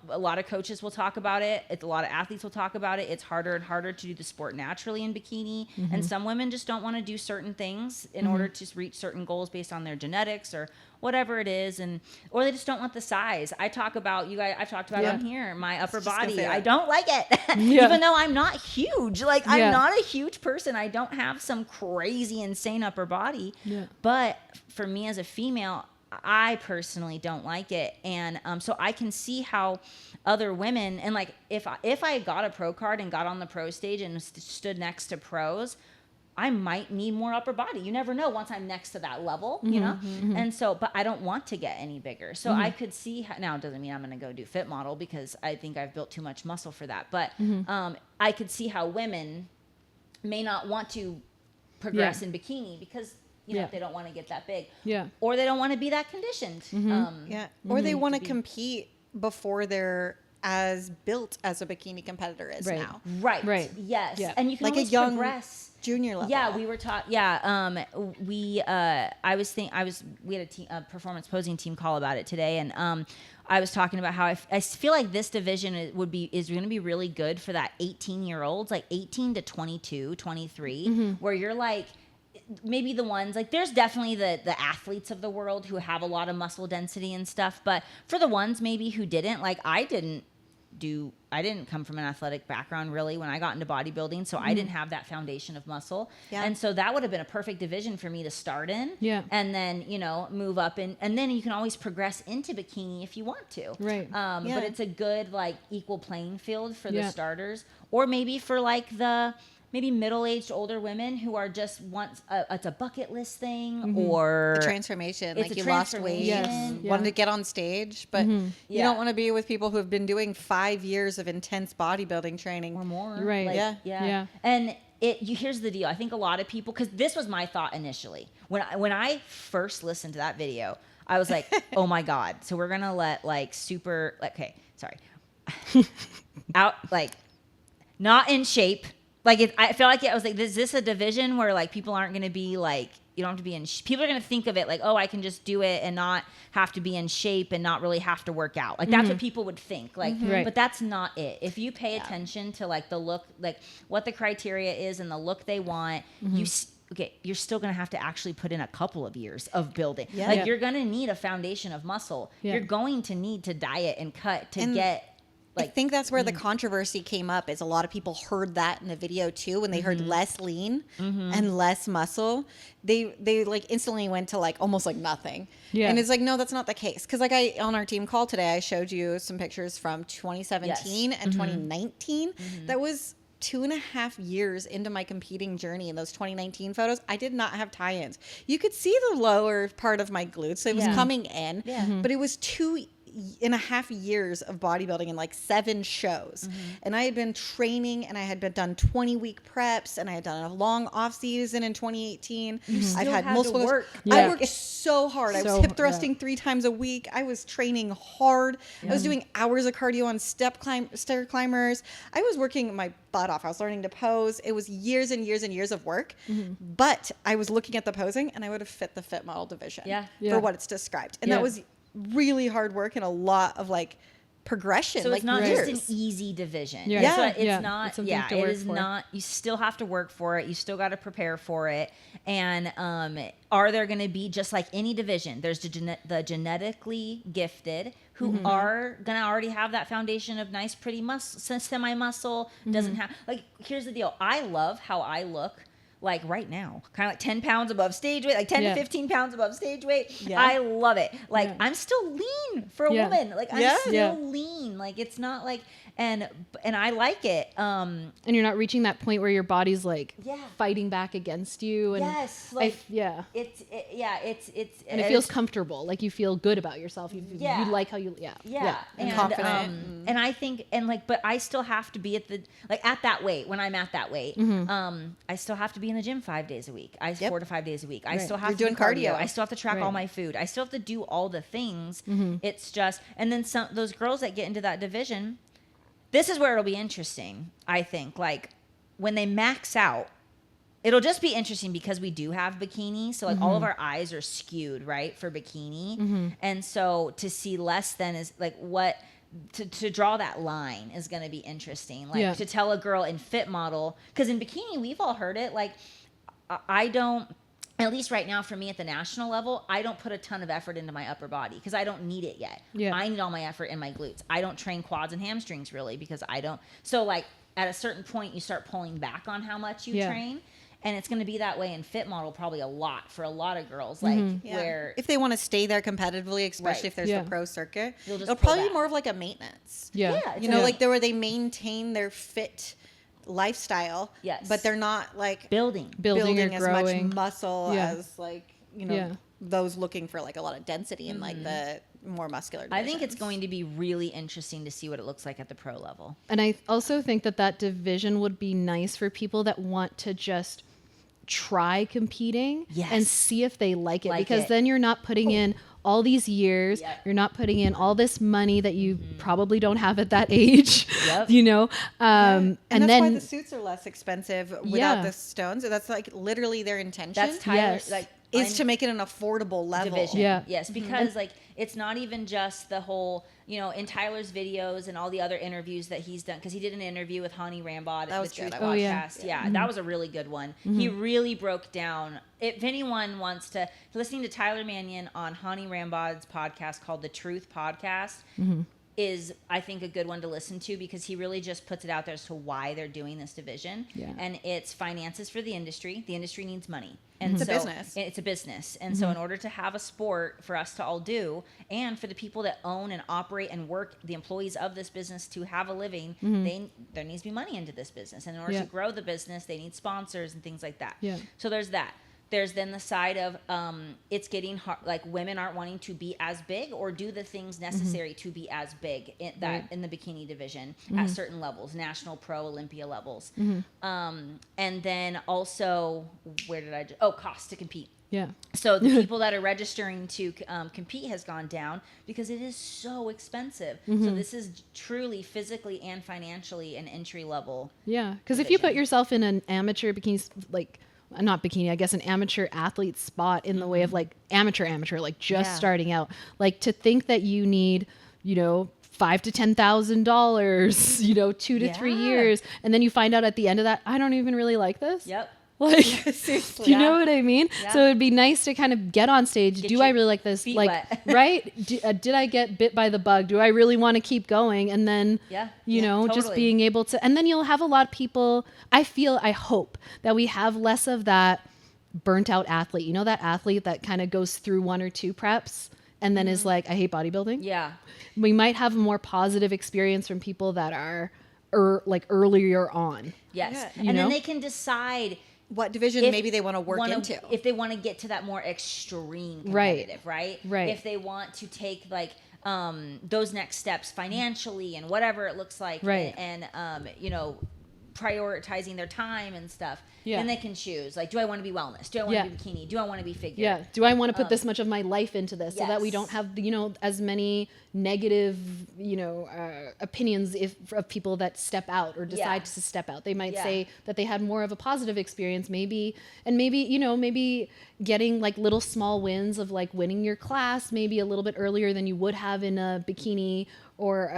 lot of coaches will talk about it. A lot of athletes will talk about it. It's harder and harder to do the sport naturally in bikini, and some women just don't want to do certain things in order to reach certain goals based on their genetics or whatever it is, or they just don't want the size. I've talked about on here my upper body. I don't like it, even though I'm not huge. Like I'm not a huge person. I don't have some crazy insane upper body. But for me as a female, I personally don't like it, and so I can see how other women, and like if I got a pro card and got on the pro stage and stood next to pros, I might need more upper body. You never know once I'm next to that level, And so, but I don't want to get any bigger. So I could see now it doesn't mean I'm going to go do Fit Model because I think I've built too much muscle for that. But I could see how women may not want to progress in bikini because they don't want to get that big. Or they don't want to be that conditioned. Or they want to compete before they're as built as a bikini competitor is now. Right. Yes. Yeah. And you can Like a always young progress. Junior level. Yeah, we were taught. Yeah, we had a performance posing team call about it today, and I was talking about how I feel like this division is going to be really good for that 18-year-olds, like 18 to 22, 23, where you're like. Maybe the ones like there's definitely the athletes of the world who have a lot of muscle density and stuff, but for the ones maybe who didn't, like I didn't come from an athletic background really when I got into bodybuilding, so I didn't have that foundation of muscle. And so that would have been a perfect division for me to start in. And then, move up and then you can always progress into bikini if you want to. But it's a good like equal playing field for the starters, or maybe for like the maybe middle-aged older women who are just it's a bucket list thing or a transformation. It's like a you lost weight, wanted to get on stage, but you don't want to be with people who have been doing 5 years of intense bodybuilding training or more. Right. Like, yeah. And here's the deal. I think a lot of people, because this was my thought initially when I first listened to that video, I was like, oh my God. So we're gonna let out like not in shape. Like I feel like I was like, is this a division where like people aren't going to be like, you don't have to be in, people are going to think of it like, oh, I can just do it and not have to be in shape and not really have to work out. Like that's what people would think. Like, Right. but that's not it. If you pay attention to like the look, like what the criteria is and the look they want, you're still going to have to actually put in a couple of years of building. Yeah. Like Yeah. you're going to need a foundation of muscle. Yeah. You're going to need to diet and cut to get I think that's where the controversy came up. Is a lot of people heard that in the video too when they heard less lean and less muscle. They like instantly went to like almost like nothing. Yeah. And it's like, no, that's not the case. Because like on our team call today, I showed you some pictures from 2017 and 2019. That was 2.5 years into my competing journey. In those 2019 photos, I did not have tie-ins. You could see the lower part of my glutes. So it was coming in, but it was 2.5 years of bodybuilding and like 7 shows. And I had been training and I had been done 20-week preps and I had done a long off season in 2018. I've had multiple work. I worked so hard. I was So- hip thrusting 3 times a week. I was training hard. I was doing hours of cardio on stair climbers. I was working my butt off. I was learning to pose. It was years and years and years of work. But I was looking at the posing and I would have fit the fit model division Yeah. Yeah. for what it's described. And Yeah. that was really hard work and a lot of like progression. So like it's not years. just an easy division. Yeah. It's, Yeah. it's Yeah. not. It's something to it work is for. not. You still have to work for it. You still got to prepare for it. And are there going to be just like any division? There's the genetically gifted who are going to already have that foundation of nice, pretty muscle, semi-muscle. Doesn't have like. Here's the deal. I love how I look. Like right now, kind of like 10 pounds above stage weight, like 10 Yeah. to 15 pounds above stage weight. Yeah. I love it. Like Yeah. I'm still lean for a Yeah. woman. Like I'm Yeah. still Yeah. lean. Like it's not like, and I like it. And you're not reaching that point where your body's like Yeah. fighting back against you. And Yes, like yeah. it's And it feels comfortable. Like you feel good about yourself. You Yeah. like how you, yeah, And confident. and I think and like, but I still have to be at that weight when I'm at that weight. I still have to be in the gym 5 days a week. 4 to 5 days a week. I still have You're to do doing cardio. cardio. I still have to track all Right. my food. I still have to do all the things. It's just, and then some those girls that get into that division. This is where it'll be interesting. I think like when they max out. It'll just be interesting because we do have bikini. So like all of our eyes are skewed, right, for bikini. And so to see less than is like what to draw that line is going to be interesting. Like Yeah. to tell a girl in fit model, because in bikini, we've all heard it. Like I don't, at least right now for me at the national level, I don't put a ton of effort into my upper body because I don't need it yet. Yeah. I need all my effort in my glutes. I don't train quads and hamstrings really because I don't. So like at a certain point, you start pulling back on how much you Yeah. train. And it's going to be that way in fit model probably a lot for a lot of girls. Like Yeah. where if they want to stay there competitively, especially Right. if there's Yeah. the pro circuit, You'll just it'll pull probably be back. more of like a maintenance. Yeah. Yeah, You know, Yeah. like where they maintain their fit lifestyle. Yes. But they're not like building. building or as growing. much muscle Yeah. as like, you know, Yeah. those looking for like a lot of density and like the more muscular I think it's divisions. going to be really interesting to see what it looks like at the pro level. And I also think that division would be nice for people that want to just try competing Yes. and see if they like it, Like because it. then you're not putting in all these years, Yep. you're not putting in all this money that you probably don't have at that age. Yep. You know, And and that's then why the suits are less expensive without Yeah. the stones. That's like literally their intention. That's Tyler. Yes. Like is I'm- to make it an affordable level. division. Yeah. Yes, because like it's not even just the whole, you know, in Tyler's videos and all the other interviews that he's done, because he did an interview with Honey Rambod That at was the Truth good. Oh, yeah. podcast. Yeah, that was a really good one. He really broke down. If anyone wants to listening to Tyler Mannion on Honey Rambod's podcast called The Truth Podcast. Is I think a good one to listen to because he really just puts it out there as to why they're doing this division. Yeah. And it's finances for the industry. The industry needs money. And It's a so business. It's a business. And so in order to have a sport for us to all do, and for the people that own and operate and work, the employees of this business to have a living, there needs to be money into this business. And in order Yeah. to grow the business, they need sponsors and things like that. Yeah. So there's that. There's then the side of it's getting hard, like women aren't wanting to be as big or do the things necessary to be as big in that in the bikini division at certain levels, national, pro, Olympia levels. And then also, where did cost to compete. Yeah. So the people that are registering to compete has gone down because it is so expensive. So this is truly physically and financially an entry level. Yeah, because if you put division. yourself in an amateur bikini, like not bikini, I guess an amateur athlete spot in the way of like amateur, like just Yeah. starting out, like to think that you need, $5,000 to $10,000, 2 to 3 Yeah. years, and then you find out at the end of that, I don't even really like this. Yep. Like, Seriously. do you know Yeah. what I mean? Yeah. So it'd be nice to kind of get on stage. Get Do I your really like this? feet Like, wet. right? Did I get bit by the bug? Do I really want to keep going? And then, Yeah. just Totally. being able to, and then you'll have a lot of people. I hope that we have less of that burnt out athlete. You know, that athlete that kind of goes through 1 or 2 preps and then is like, I hate bodybuilding. Yeah. We might have a more positive experience from people that are like earlier on. Yes. Yeah. And You know? then they can decide What division if maybe they want to work into. if they want to get to that more extreme Right. competitive, right? Right. If they want to take like those next steps financially and whatever it looks like, Right. and prioritizing their time and stuff, Yeah. then they can choose. Like, do I want to be wellness? Do I want Yeah. to be bikini? Do I want to be figure? Yeah. Do I want to put this much of my life into this so that we yes. don't have, as many negative, opinions of people that step out or decide Yeah. to step out? They might Yeah. say that they had more of a positive experience, maybe getting like little small wins of like winning your class, maybe a little bit earlier than you would have in a bikini or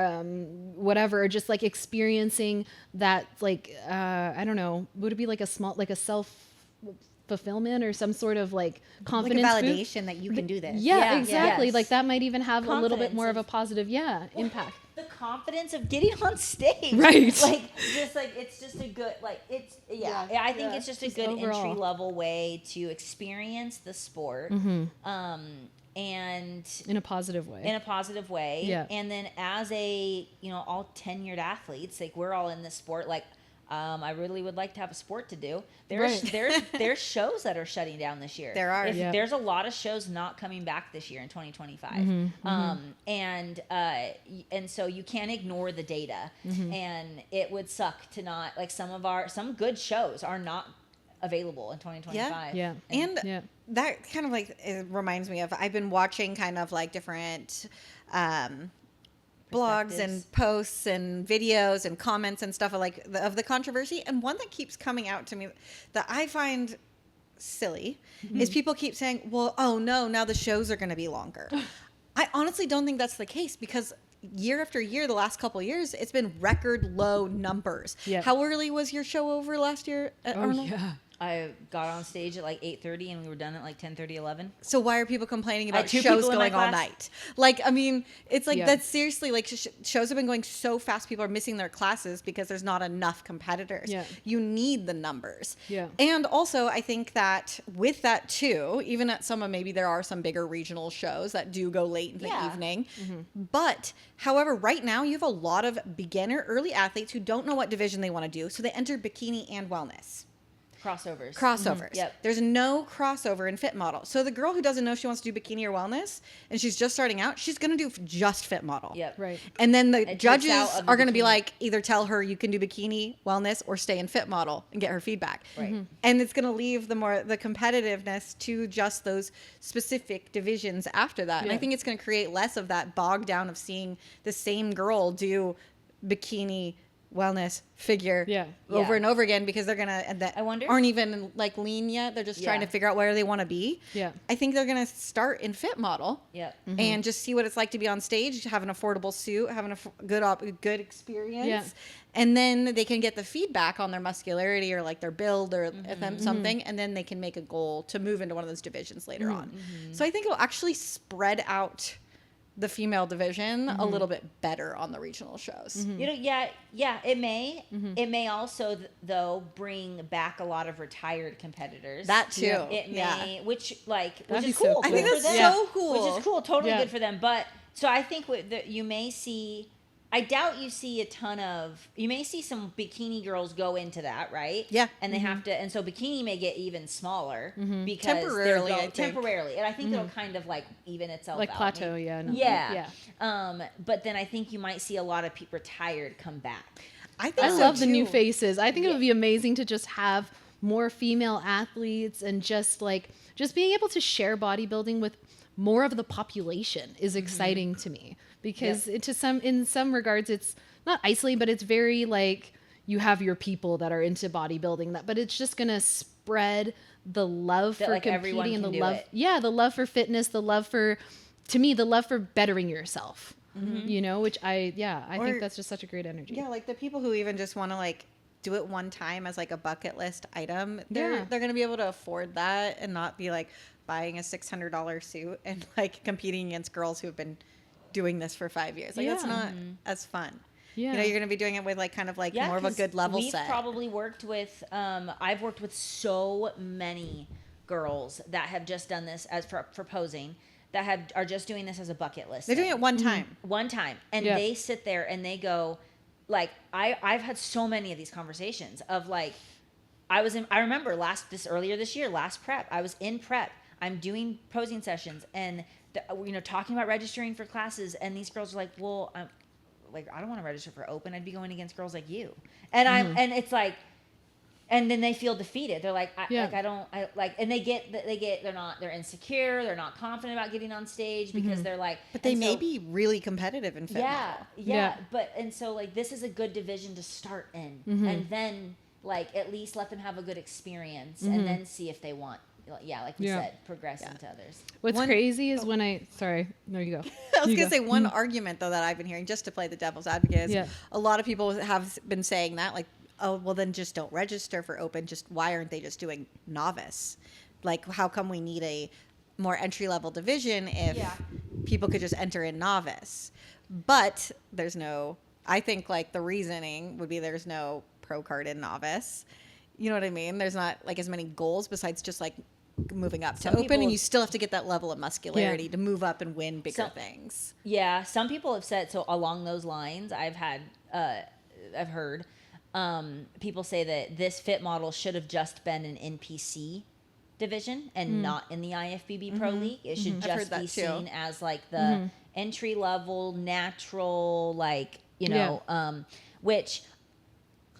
whatever, or just like experiencing that, like, I don't know, would it be like a self fulfillment or some sort of like Like a confidence boost? validation that you can do this. Yeah, Yeah. exactly. Yes. Like that might even have a little bit Confidence more of a of- positive, impact. The confidence of getting on stage, Right. Like, just like it's just a good, like it's Yeah. I think Yeah. it's just a Just good overall. entry level way to experience the sport, and In a positive way. in a positive way. Yeah. And then as a all tenured athletes, like we're all in this sport, like. I really would like to have a sport to do. There's Right. there's shows that are shutting down this year. There are. Yeah. There's a lot of shows not coming back this year in 2025. And so you can't ignore the data. And it would suck to not, like, some good shows are not available in 2025. Yeah. And Yeah. that kind of like it reminds me of, I've been watching kind of like different blogs and Perspectives. posts and videos and comments and stuff of the controversy. And one that keeps coming out to me that I find silly is people keep saying, well, oh no, now the shows are going to be longer. I honestly don't think that's the case, because year after year, the last couple of years, it's been record low numbers. Yeah. How early was your show over last year at Arnold? yeah. I got on stage at like 8:30 and we were done at like 10:30, 11. So why are people complaining I had about 2 shows people in my going all class. night? Like, I mean, it's like Yeah. that's seriously like shows have been going so fast. People are missing their classes because there's not enough competitors. Yeah. You need the numbers. Yeah. And also, I think that with that too, even at maybe there are some bigger regional shows that do go late in the Yeah. evening. But however, right now you have a lot of beginner early athletes who don't know what division they want to do, so they enter bikini and wellness. Crossovers. Crossovers. Yep. There's no crossover in fit model. So the girl who doesn't know she wants to do bikini or wellness and she's just starting out, she's going to do just fit model. Yep. Right. And then the It takes judges out of the are going to be bikini. like, either tell her you can do bikini, wellness, or stay in fit model and get her feedback. Right. And it's going to leave the competitiveness to just those specific divisions after that. And I Yeah. think it's going to create less of that bog down of seeing the same girl do bikini, wellness, figure Yeah. over Yeah. and over again, because they're gonna that I wonder- aren't even like lean yet. They're just trying Yeah. to figure out where they want to be. Yeah. I think they're gonna start in fit model. Yep. And just see what it's like to be on stage, have an affordable suit, having a good experience, Yeah. and then they can get the feedback on their muscularity or like their build or if them something, and then they can make a goal to move into one of those divisions later on. So I think it'll actually spread out the female division a little bit better on the regional shows. It may. It may also, though, bring back a lot of retired competitors. That too. Yeah. It Yeah. may, which That'd be is so cool. cool. I think Good for that's them. so cool. Which is cool. Totally Yeah. good for them. But so I think you may see. I doubt you see a ton of. You may see some bikini girls go into that, right? Yeah. And they have to, and so bikini may get even smaller because Temporarily, they're I think. temporarily, and I think it'll kind of like even itself Like out. plateau, maybe. yeah. No, Yeah. Yeah. But then I think you might see a lot of retired come back. I think I so love the new too. faces. I think it would be amazing to just have more female athletes and just being able to share bodybuilding with more of the population is exciting to me, because in some regards it's not isolating, but it's very like you have your people that are into bodybuilding, but it's just going to spread the love for competing and the love. Yeah. The love for fitness, the love for bettering yourself, you know, which I think that's just such a great energy. Yeah. Like the people who even just want to like do it one time as like a bucket list item, they're going to be able to afford that and not be like buying a $600 suit and like competing against girls who have been doing this for 5 years. Like that's not as fun. Yeah. You know, you're going to be doing it with like kind of like more of a good level set. We've probably worked with, I've worked with so many girls that have just done this as for posing, that are just doing this as a bucket list. They're doing it one time. One time. And they sit there and they go, like, I've had so many of these conversations of like, I remember earlier this year, last prep, I was in prep. I'm doing posing sessions and, talking about registering for classes. And these girls are like, well, I don't want to register for open. I'd be going against girls like you. And and it's like, and then they feel defeated. They're like, they're insecure. They're not confident about getting on stage because they're like, but they may be really competitive in fit model. Yeah. But, and so like, this is a good division to start in, and then like, at least let them have a good experience and then see if they want, like you said, progress into others. What's crazy is sorry, there you go. I was going to say one argument though that I've been hearing, just to play the devil's advocate, is a lot of people have been saying that like, oh, well then just don't register for open. Just why aren't they just doing novice? Like how come we need a more entry level division if people could just enter in novice? But I think like the reasoning would be there's no pro card in novice. You know what I mean? There's not like as many goals besides just like moving up to open, and you still have to get that level of muscularity to move up and win bigger things. Yeah, some people have said so along those lines. I've heard people say that this fit model should have just been an NPC division and not in the IFBB Pro League. It should just be seen as like the entry level, natural, like which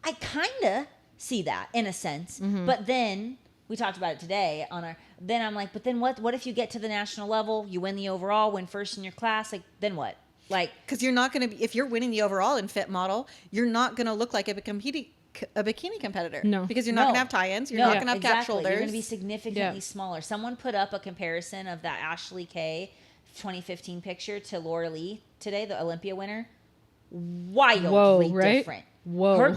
I kind of see that in a sense, but then. We talked about it today then I'm like, but then what if you get to the national level, you win the overall, win first in your class, like then what? Like, because you're not going to if you're winning the overall in fit model, you're not going to look like a bikini competitor. No, because you're not going to have tie-ins. You're not going to have cap shoulders. You're going to be significantly smaller. Someone put up a comparison of that Ashley K 2015 picture to Laura Lee today, the Olympia winner. Wildly different. Whoa.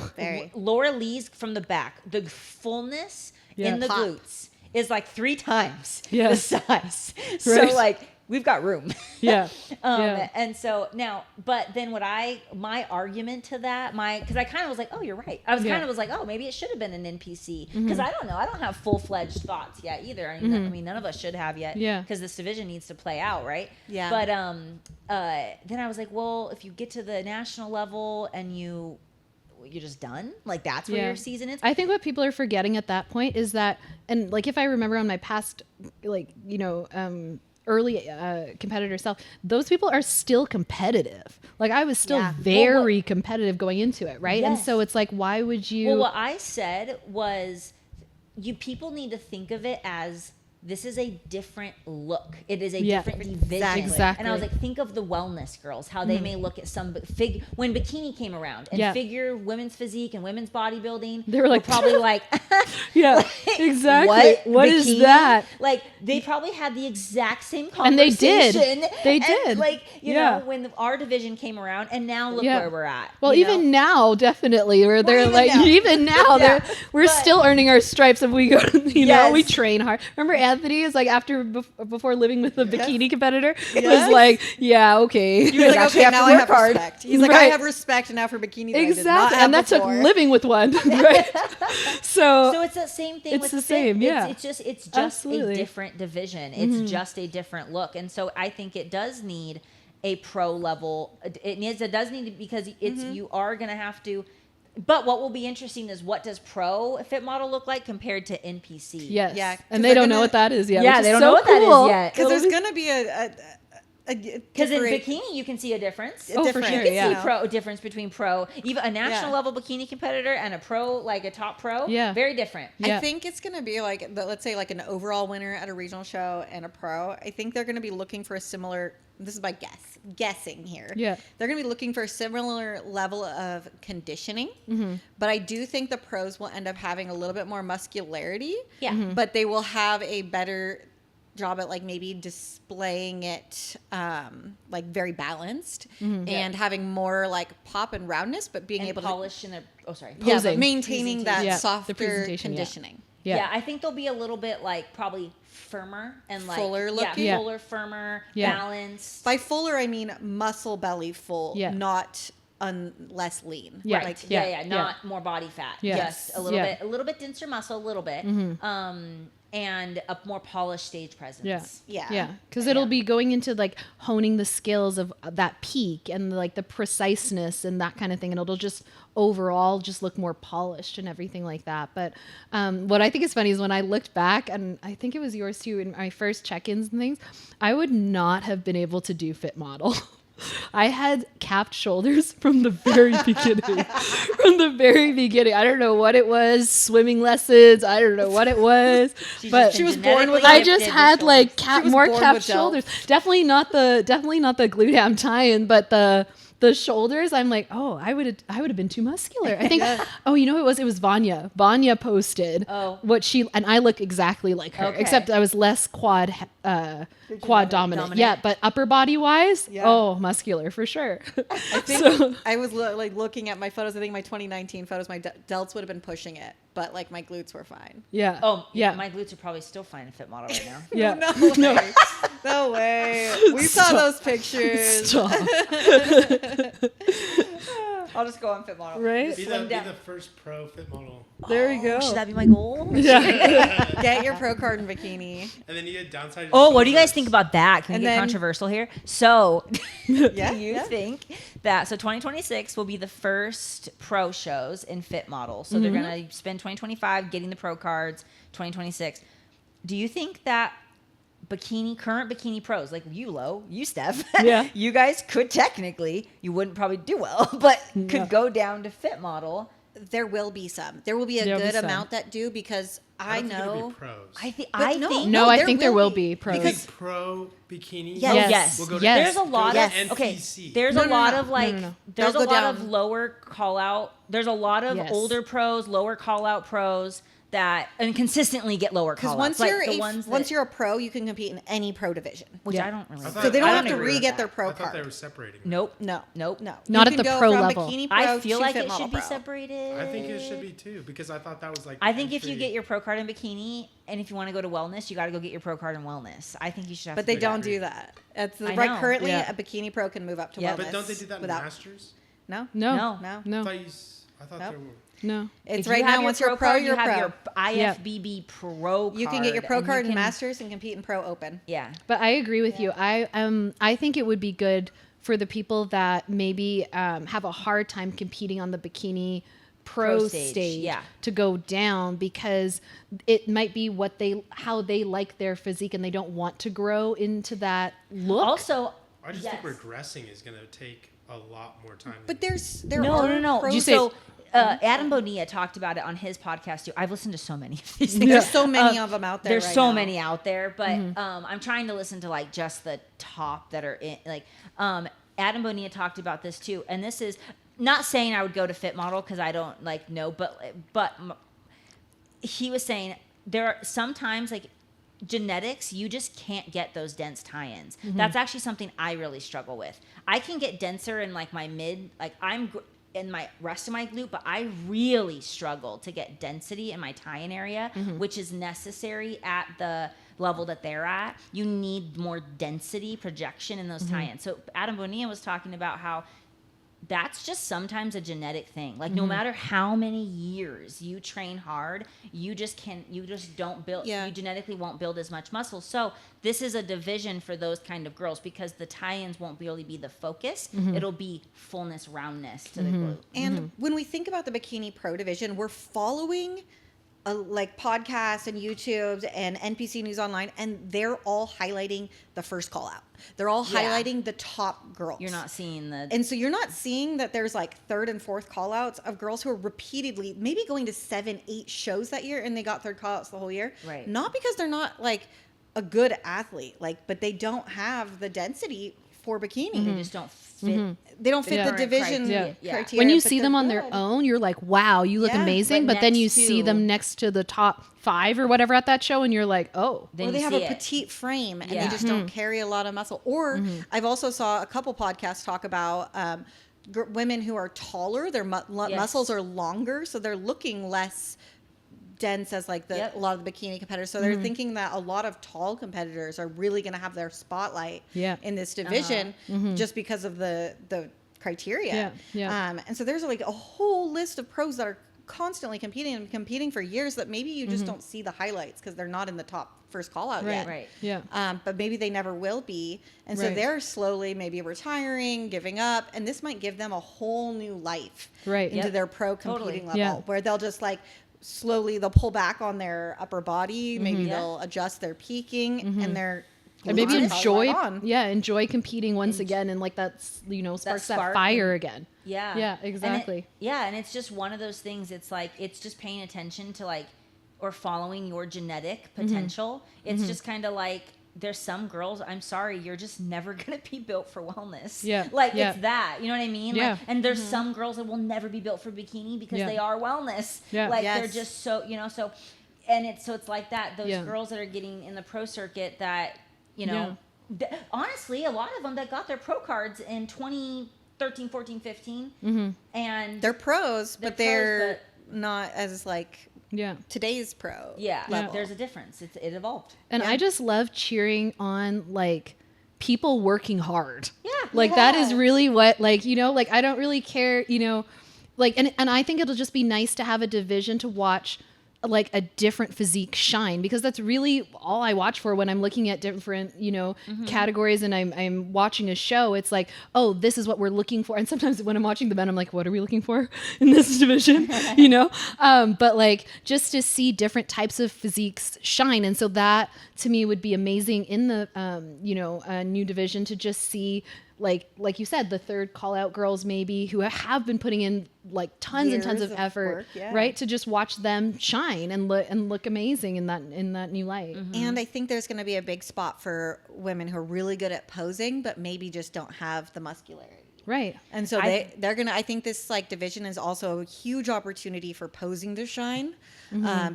Laura Lee's from the back, the fullness in the glutes is like 3 times the size. So like we've got room. And so now, but then my argument to that, because I kind of was like, oh, you're right. I was kind of like, oh, maybe it should have been an NPC. Because I don't know. I don't have full-fledged thoughts yet either. I mean, none of us should have yet. Because this division needs to play out, right? Yeah. But then I was like, well, if you get to the national level and you're just done, like that's where your season is. I think what people are forgetting at that point is that, and like if I remember on my past, like early competitor self, those people are still competitive. Like I was still very competitive going into it, right? And so it's like, why would you? Well, what I said was, people need to think of it as. This is a different look. It is a different division. Exactly. And I was like, think of the wellness girls, how they may look at some when Bikini came around and figure women's physique and women's bodybuilding. They were like, probably like, exactly. What is that? Like they probably had the exact same conversation. And they did. They did. Like, you know, when our division came around, and now look where we're at. Well, even now, definitely, where they're like, even now, we're still earning our stripes if we go, we train hard. Remember Anthony is like before living with a bikini competitor was like, okay. You're like, okay, now I have respect. He's like, I have respect now for bikinis. Exactly. And that took living with one. Right. So it's the same thing. It's the same. It's just a different division. It's just a different look. And so I think it does need a pro level. It does need to, because you are going to have to. But what will be interesting is, what does pro fit model look like compared to NPC? Yes. Yeah. And they don't know what that is yet. Yeah, they don't know what that is yet. Because there's going to be Because in bikini, you can see a difference. Oh, for sure, You can yeah. see difference between pro, even a national level bikini competitor and a pro, like a top pro. Yeah. Very different. Yeah. I think it's going to be like, let's say like an overall winner at a regional show and a pro. I think they're going to be looking for a similar, this is my guessing here. Yeah. They're going to be looking for a similar level of conditioning. Mm-hmm. But I do think the pros will end up having a little bit more muscularity. Yeah. Mm-hmm. But they will have a better job at like maybe displaying it like very balanced and having more like pop and roundness, but being And able polish in their, oh, sorry. to Posing. maintaining that Yeah, the softer presentation, yeah. conditioning. Yeah. I think they'll be a little bit like probably firmer and like Fuller looking? Yeah, Yeah. fuller, firmer, Yeah. balanced. By fuller, I mean muscle belly full, Yeah. not less lean. Yeah. Right. Like, Yeah. Not more body fat. Yeah. Just a little bit denser muscle, a little bit. And a more polished stage presence. Yeah. Yeah, because it'll be going into like honing the skills of that peak and like the preciseness and that kind of thing, and it'll just overall just look more polished and everything like that. But what I think is funny is when I looked back, and I think it was yours too, in my first check-ins and things, I would not have been able to do fit model. I had capped shoulders from the very beginning. From the very beginning. I don't know what it was. Swimming lessons. I don't know what it was. But she was born with I gifted just with had like shoulders. was more born capped with shoulders. Definitely not the glute ham tie-in, but the shoulders, I'm like, oh, I would have been too muscular. I think, oh, you know who it was? It was Vanya. Vanya posted what she, and I look exactly like her, Okay. except I was less quad dominant. Yeah, but upper body wise, Yeah. oh, muscular for sure. I think I was like looking at my photos. I think my 2019 photos, my delts would have been pushing it, but like my glutes were fine. Yeah. Oh, yeah. My glutes are probably still fine in fit model right now. Yeah. No way. No way. We saw Stop. those pictures. Stop. I'll just go on fit model. Right? Be Slim down. the first pro fit model. There we go. Should that be my goal? Yeah. Get your pro card in bikini. And then you get downside. Oh, what do you guys think about that? Can we And get then- controversial here? So, Yeah. do you think that 2026 will be the first pro shows in fit model? So they're going to spend 2025 getting the pro cards, 2026. Do you think that current bikini pros like you Steph, Yeah. you guys could technically, you wouldn't probably do well, but could go down to fit model? There will be some. There will be a There'll be good some. amount that do because I don't think it'll know. be pros. I think But I no. think No, I think there will be, be pros. I think because- pro bikini. Yes. Oh, yes. We'll go to Yes. There's a lot Yes. of okay. NPC. There's No, a no, lot no. of like. No. There's They'll a go lot of down. lower call out. There's a lot of Yes. older pros, lower call out pros that and consistently get lower Because call once outs. you're Like the a, ones once that- you're a pro, you can compete in any pro division. which Yeah. I don't really. I So they don't I have to agree with re-get that. their pro I thought they card. were separating. Nope. No, Nope. no. Not You at can the go pro from level. Bikini pro I feel to like fit it model should be pro. separated. I think it should be too because I thought that was like. I think if you entry. get your pro card in bikini, and if you want to go to wellness, you got to go get your pro card in wellness. I think you should have. But to they do don't that. do that. It's I right know. currently Yeah. a bikini pro can move up to Yeah. wellness. But don't they do that in without? Masters? No, No. No. no. No. I thought I thought Nope. there were. No. It's If you right have now. your Once you're a pro, card, you're you have pro. your IFBB pro card. You can get your pro and card you in can- Masters and compete in pro open. Yeah. But I agree with you. I think it would be good for the people that maybe have a hard time competing on the bikini pro Pro stage, stage, yeah. to go down because it might be how they like their physique and they don't want to grow into that look. Also, I just yes. think regressing is going to take a lot more time. But there No. are pros. you say- So Adam Bonilla talked about it on his podcast too. I've listened to so many of these things. There's so many of them out there. There's right so now. many out there, but I'm trying to listen to like just the top that are in. Like Adam Bonilla talked about this too, and this is not saying I would go to fit model because I don't like know, but he was saying there are sometimes like genetics, you just can't get those dense tie-ins. That's actually something I really struggle with. I can get denser in like my mid, like in my rest of my glute, but I really struggle to get density in my tie-in area, which is necessary at the level that they're at. You need more density projection in those tie-ins. So Adam Bonilla was talking about how that's just sometimes a genetic thing. Like no matter how many years you train hard, you just don't build, Yeah. you genetically won't build as much muscle. So this is a division for those kind of girls because the tie-ins won't really be the focus. It'll be fullness, roundness to the glute. And when we think about the bikini pro division, we're following like podcasts and YouTubes and NPC News Online, and they're all highlighting the first call out. They're all highlighting the top girls. You're not seeing the... And so you're not seeing that there's like third and fourth call outs of girls who are repeatedly maybe going to 7-8 shows that year and they got third call outs the whole year. Right. Not because they're not like a good athlete, like, but they don't have the density for bikini. They just don't fit. They don't fit Yeah. the division Yeah. criteria. When you but see they're them on good. their own, you're like, wow, you look Yeah, amazing. but But then you next see to- them next to the top 5 or whatever at that show, and you're like, oh. Then or they you have see a it. petite frame and Yeah. they just don't carry a lot of muscle. Or I've also saw a couple podcasts talk about women who are taller, their muscles are longer, so they're looking less dense as like a lot of the bikini competitors. So they're thinking that a lot of tall competitors are really going to have their spotlight in this division just because of the criteria. And so there's like a whole list of pros that are constantly competing for years that maybe you just don't see the highlights because they're not in the top first call out yet. Right. Yeah. But maybe they never will be. And so Right. they're slowly maybe retiring, giving up. And this might give them a whole new life Right. into Yep. their pro competing Totally. level Yeah. where they'll just like slowly they'll pull back on their upper body. Maybe Yeah. they'll adjust their peaking and they're And maybe honest, enjoy, right on. enjoy competing once again, and like that's sparks that spark fire and- again. Yeah. Yeah, exactly. And it's just one of those things. It's like, it's just paying attention to like, or following your genetic potential. It's just kind of like, there's some girls, I'm sorry, you're just never going to be built for wellness. Yeah, Like yeah. it's that, you know what I mean? Yeah. Like, and there's some girls that will never be built for bikini because Yeah. they are wellness. Yeah. Like Yes. they're just so, so, and it's like that. Those Yeah. girls that are getting in the pro circuit that, honestly, a lot of them that got their pro cards in 2013, 14, 15. And They're pros, They're but they're pros, not as like Yeah. today's pro. yeah, level. there's a difference. It evolved. And I just love cheering on like people working hard. Yeah. Like that is really what like I don't really care, like and I think it'll just be nice to have a division to watch like a different physique shine, because that's really all I watch for when I'm looking at different, categories and I'm watching a show. It's like, oh, this is what we're looking for. And sometimes when I'm watching the men, I'm like, what are we looking for in this division? But like just to see different types of physiques shine. And so that to me would be amazing in the, new division to just see like you said, the third call out girls maybe who have been putting in like tons and tons Years of of effort, work, yeah. right? To just watch them shine and look amazing in that new light. And I think there's going to be a big spot for women who are really good at posing, but maybe just don't have the muscularity. Right. And so they're going to, I think this like division is also a huge opportunity for posing to shine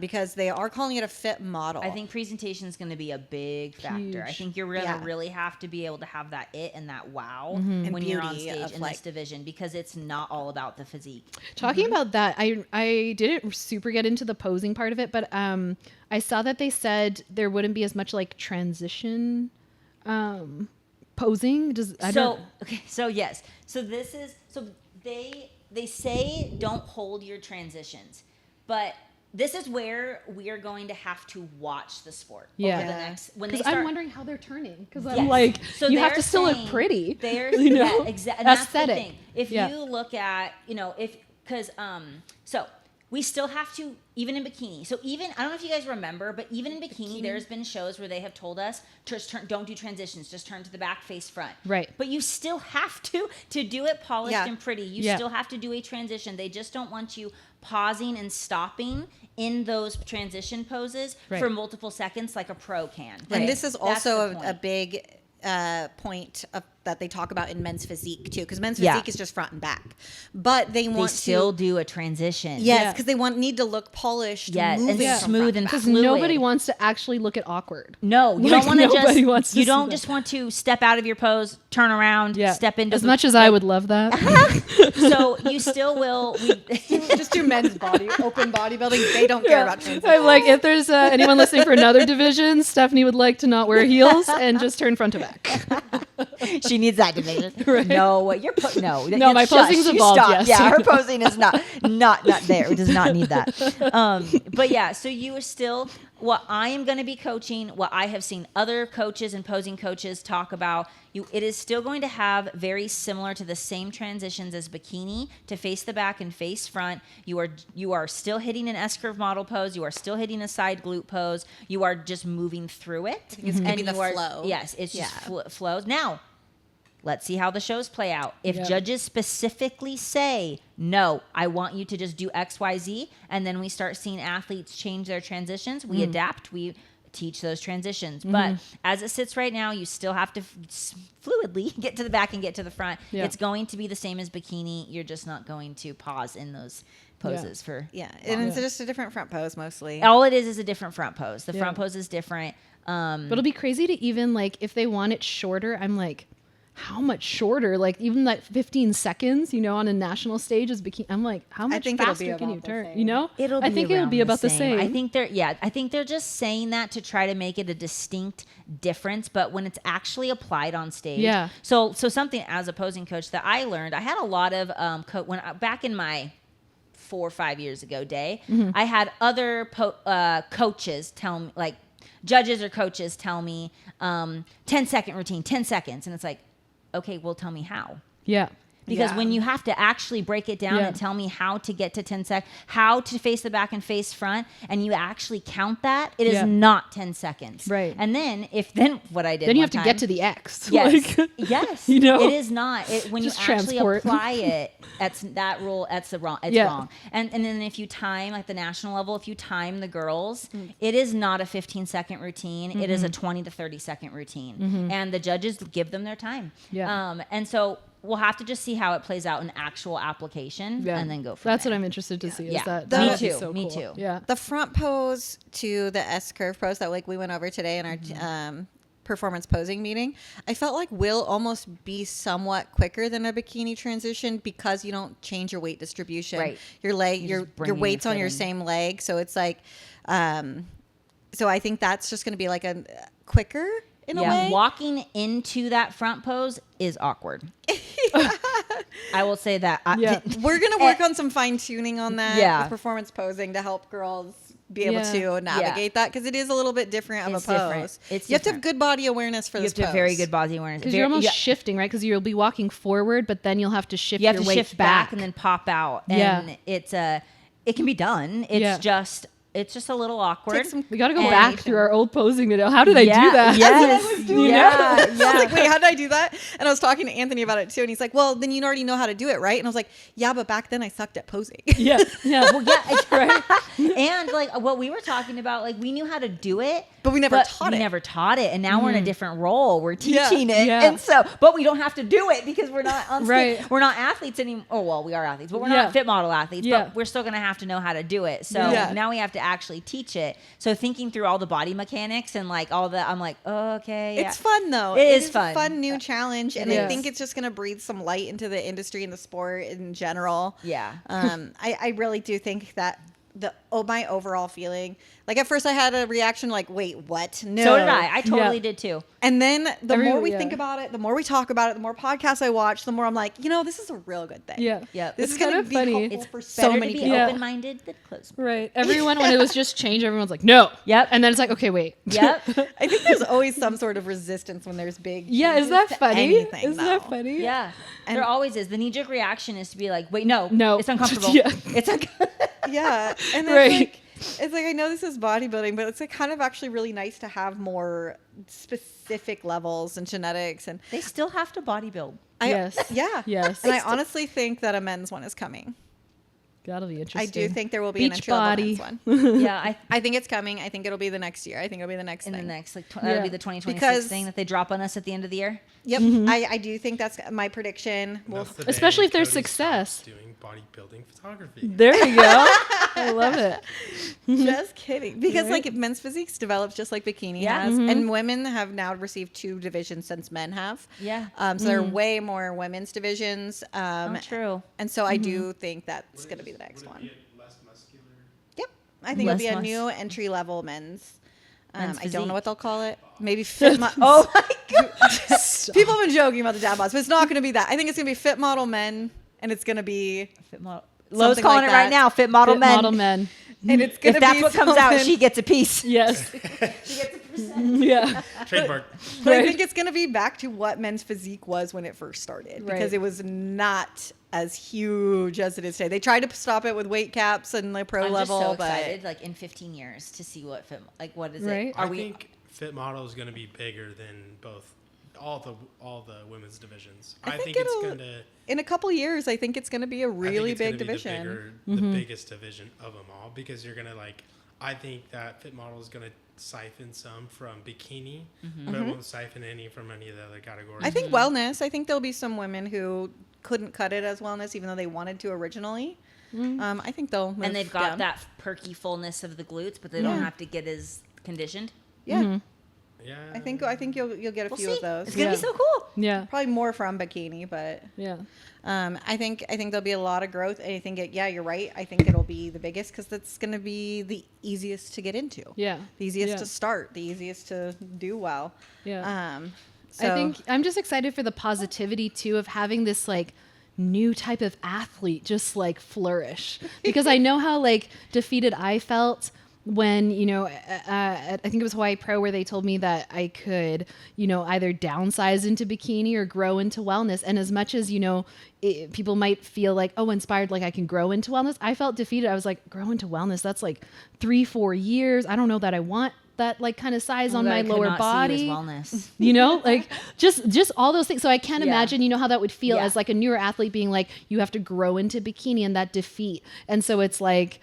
because they are calling it a fit model. I think presentation is going to be a big factor. I Huge. think you're going to Yeah. really have to be able to have that it and that wow And when you're on beauty stage of, in like- this division, because it's not all about the physique. Talking about that, I didn't super get into the posing part of it, but I saw that they said there wouldn't be as much like transition posing. So yes. So this is, so they say don't hold your transitions, but this is where we are going to have to watch the sport over the next, when they Because start. I'm wondering how they're turning. Because I'm Yes. like, So you have they're to still look saying pretty. There's you exactly. And that's the Aesthetic. thing. If Yeah. you look at, so we still have to, even in bikini. So even, I don't know if you guys remember, but even in bikini, there's been shows where they have told us just don't do transitions, just turn to the back, face front. Right. But you still have to do it polished Yeah. and pretty. You Yeah. still have to do a transition. They just don't want you pausing and stopping in those transition poses Right. for multiple seconds like a pro can. And this is That's also the a point. big point that they talk about in men's physique too, because men's Yeah. physique is just front and back, but they They want still to do a transition. yes, Yeah. because they need to look polished, Yes, and moving from smooth front and to back. Because fluid. nobody wants to actually look at awkward. No, you Like, don't want to nobody just. wants to You see don't that. just want to step out of your pose, turn around, step into. As much as I would love that. So you still will. just do men's open bodybuilding. They don't care about transition. I'm like, if there's anyone listening for another division, Stephanie would like to not wear heels and just turn front to back. She needs that division. Right. No, you're no. No, my posing's you evolved, stop. yes. Yeah, her posing is not there. It does not need that. But yeah, so you are still what I am going to be coaching, what I have seen other coaches and posing coaches talk about, it is still going to have very similar to the same transitions as bikini to face the back and face front. You are still hitting an S-curve model pose. You are still hitting a side glute pose. You are just moving through it. It's going to be the flow. Yes, it's just flows. Now, let's see how the shows play out. If judges specifically say, no, I want you to just do X, Y, Z, and then we start seeing athletes change their transitions, we adapt, we teach those transitions. But as it sits right now, you still have to fluidly get to the back and get to the front. Yeah. It's going to be the same as bikini. You're just not going to pause in those poses for and it's just a different front pose mostly. All it is a different front pose. The front pose is different. But it'll be crazy to even like if they want it shorter, I'm like, how much shorter? Like even like 15 seconds, on a national stage is bikini. I'm like, how much faster can you turn? I think it'll be about the same. I think they're just saying that to try to make it a distinct difference. But when it's actually applied on stage, So something as a posing coach that I learned, I had a lot of back in my 4 or 5 years ago day, I had other coaches tell me, like judges or coaches tell me 10-second routine, 10 seconds, and it's like, okay, well, tell me how. Yeah. Because when you have to actually break it down and tell me how to get to 10 seconds, how to face the back and face front, and you actually count that, it is not 10 seconds. Right. And then what I did then you have to get to the X. Yes. Yes. It is not. When Just you actually transport. apply it, that rule, it's wrong. And then if you time, like the national level, if you time the girls, it is not a 15-second routine. It is a 20 to 30-second routine. And the judges give them their time. Yeah. And so we'll have to just see how it plays out in actual application and then go from That's there. what I'm interested to see. Is that Me would be too. so Me cool. too. Yeah. The front pose to the S-curve pose that like we went over today in our performance posing meeting, I felt like will almost be somewhat quicker than a bikini transition because you don't change your weight distribution. Right. Your leg, your weight's on your footing. same leg, so it's like, so I think that's just going to be like a quicker in a way. Walking into that front pose is awkward. I will say that. We're going to work on some fine tuning on that with performance posing to help girls be able to navigate that because it is a little bit different of a pose. You have to have good body awareness for this pose. You have to have very good body awareness. Because you're almost shifting, right? Because you'll be walking forward, but then you'll have to shift your weight shift back and then pop out. And it can be done. It's just a little awkward. We got to go back through our old posing video. How did I do that? Yes. I was like, wait, how did I do that? And I was talking to Anthony about it too. And he's like, well, then you already know how to do it, right? And I was like, yeah, but back then I sucked at posing. Yeah. Well, it's right. And like what we were talking about, like we knew how to do it, but we never taught it. We never taught it. And now we're in a different role. We're teaching it. Yeah. And so, but we don't have to do it because we're not on stage. Right. We're not athletes anymore. Oh, well, we are athletes, but we're not fit model athletes, but we're still going to have to know how to do it. So now we have to actually teach it. So thinking through all the body mechanics and like all that, I'm like, oh, okay. It's fun though. It is fun. A fun new challenge. And I think it's just going to breathe some light into the industry and the sport in general. Yeah. I really do think that my overall feeling, like at first I had a reaction like, wait, what? No. So did I. I totally did too. And then the more we think about it, the more we talk about it, the more podcasts I watch, the more I'm like, this is a real good thing. Yeah. Yeah. This It's is going to kind of be funny. helpful It's for better so to many be people. open-minded than closed. Right. Everyone, when it was just change, everyone's like, no. Yep. And then it's like, okay, wait. Yep. I think there's always some sort of resistance when there's big Yeah. Is that changes to funny? anything, Isn't that funny? Yeah. And there always is. The knee-jerk reaction is to be like, wait, no. It's uncomfortable. It's uncomfortable. Yeah. And then it's like, I know this is bodybuilding, but it's like kind of actually really nice to have more specific levels and genetics. And they still have to bodybuild. Yes. And I honestly think that a men's one is coming. That'll be interesting. I do think there will be an Beach entry-level body. men's one. Yeah. I think it's coming. I think it'll be the next year. I think it'll be the next thing. The next, that'll be the 2026 Because- thing that they drop on us at the end of the year. Yep. I do think that's my prediction. Well, That's the day Especially if there's Cody success. stops doing bodybuilding photography. There you go. I love it. just kidding. Because like men's physiques develops just like bikini has. And women have now received 2 divisions since men have. Yeah. So there are way more women's divisions. True. And so I do think that's going to be the next one. Be less muscular. Yep. I think Less it'll be a mus- new entry-level men's. Men's I don't know physique. what they'll call it. Maybe fit model. Oh my God. People have been joking about the dad bods, but it's not going to be that. I think it's going to be fit model men, and it's going to be Fit model. Lowe's something calling like it right that. now. Fit model Fit men. model men. And it's gonna If that's be what comes out, something- she gets a piece. Yes. She gets a percent. Yeah. Trademark. But I Right. think it's going to be back to what men's physique was when it first started, because Right. it was not as huge as it is today. They tried to stop it with weight caps and the pro I'm level, just so but excited, like in 15 years, to see what fit. Like, what is Right. it? I think Fit Model is going to be bigger than both all the women's divisions. I think it's it'll- going to in a couple years, I think it's going to be a really big division. The biggest division of them all, because you're gonna like. I think that Fit Model is gonna siphon some from Bikini, but it won't siphon any from any of the other categories. I think wellness. I think there'll be some women who couldn't cut it as wellness, even though they wanted to originally. I think they'll move and they've got down. that perky fullness of the glutes, but they don't Yeah. have to get as conditioned. Yeah, Yeah, I think you'll get a We'll few see. of those. It's gonna Yeah. be so cool. Yeah. Probably more from Bikini, but Yeah. I think there'll be a lot of growth. I think you're right. I think it'll be the biggest because that's going to be the easiest to get into. Yeah. The easiest Yeah. to start. The easiest to do well. Yeah. So I think I'm just excited for the positivity too of having this like new type of athlete just like flourish, because I know how like defeated I felt when, you know, I think it was Hawaii Pro where they told me that I could, you know, either downsize into bikini or grow into wellness. And as much as, you know, people might feel like, oh, inspired, like I can grow into wellness, I felt defeated. I was like, grow into wellness, that's like 3-4 years. I don't know that I want that like kind of size on That my I could lower not see body. as wellness. You know, like just all those things. So I can't Yeah. imagine, you know, how that would feel Yeah. as like a newer athlete being like, you have to grow into bikini and that defeat. And so it's like,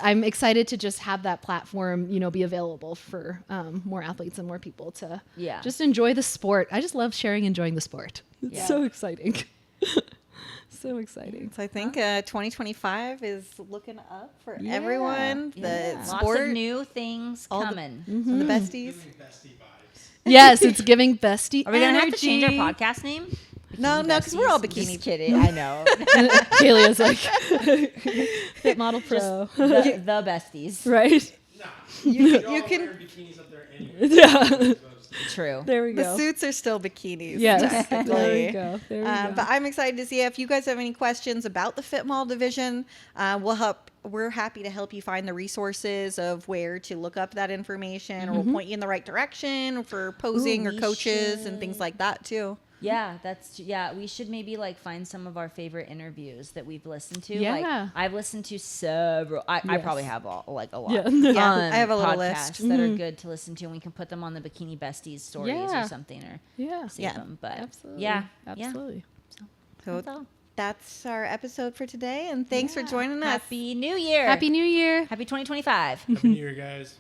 I'm excited to just have that platform, you know, be available for more athletes and more people to just enjoy the sport. I just love sharing, enjoying the sport. It's Yeah. so exciting. So exciting. So I think 2025 is looking up for everyone. The Lots sport, of new things all the- coming. so the besties. Giving bestie vibes. Yes, it's giving bestie Are we gonna have to change our energy. podcast name? No, because we're all bikini. Just kidding. I know. Kaylee's like Fit Model Pro. the besties. Right? Nah, You you can- wear bikinis up there anyway. Yeah. True. There we The go. suits are still bikinis. Yes. technically. There we go. There we go. But I'm excited to see if you guys have any questions about the Fit Mall division. We're happy to help you find the resources of where to look up that information, or we'll point you in the right direction for posing Ooh, or we coaches and things like that too. Yeah, we should maybe like find some of our favorite interviews that we've listened to. Yeah. Like I've listened to several. I Yes. probably have a lot. Yeah. Yeah, I have a little podcasts list. that are good to listen to, and we can put them on the Bikini Besties stories Yeah. or something, or Yeah. save Yeah. them. But Absolutely. yeah, Absolutely. So That's all. that's our episode for today, and thanks for joining us. Happy New Year! Happy New Year. Happy 2025. Happy New Year, guys.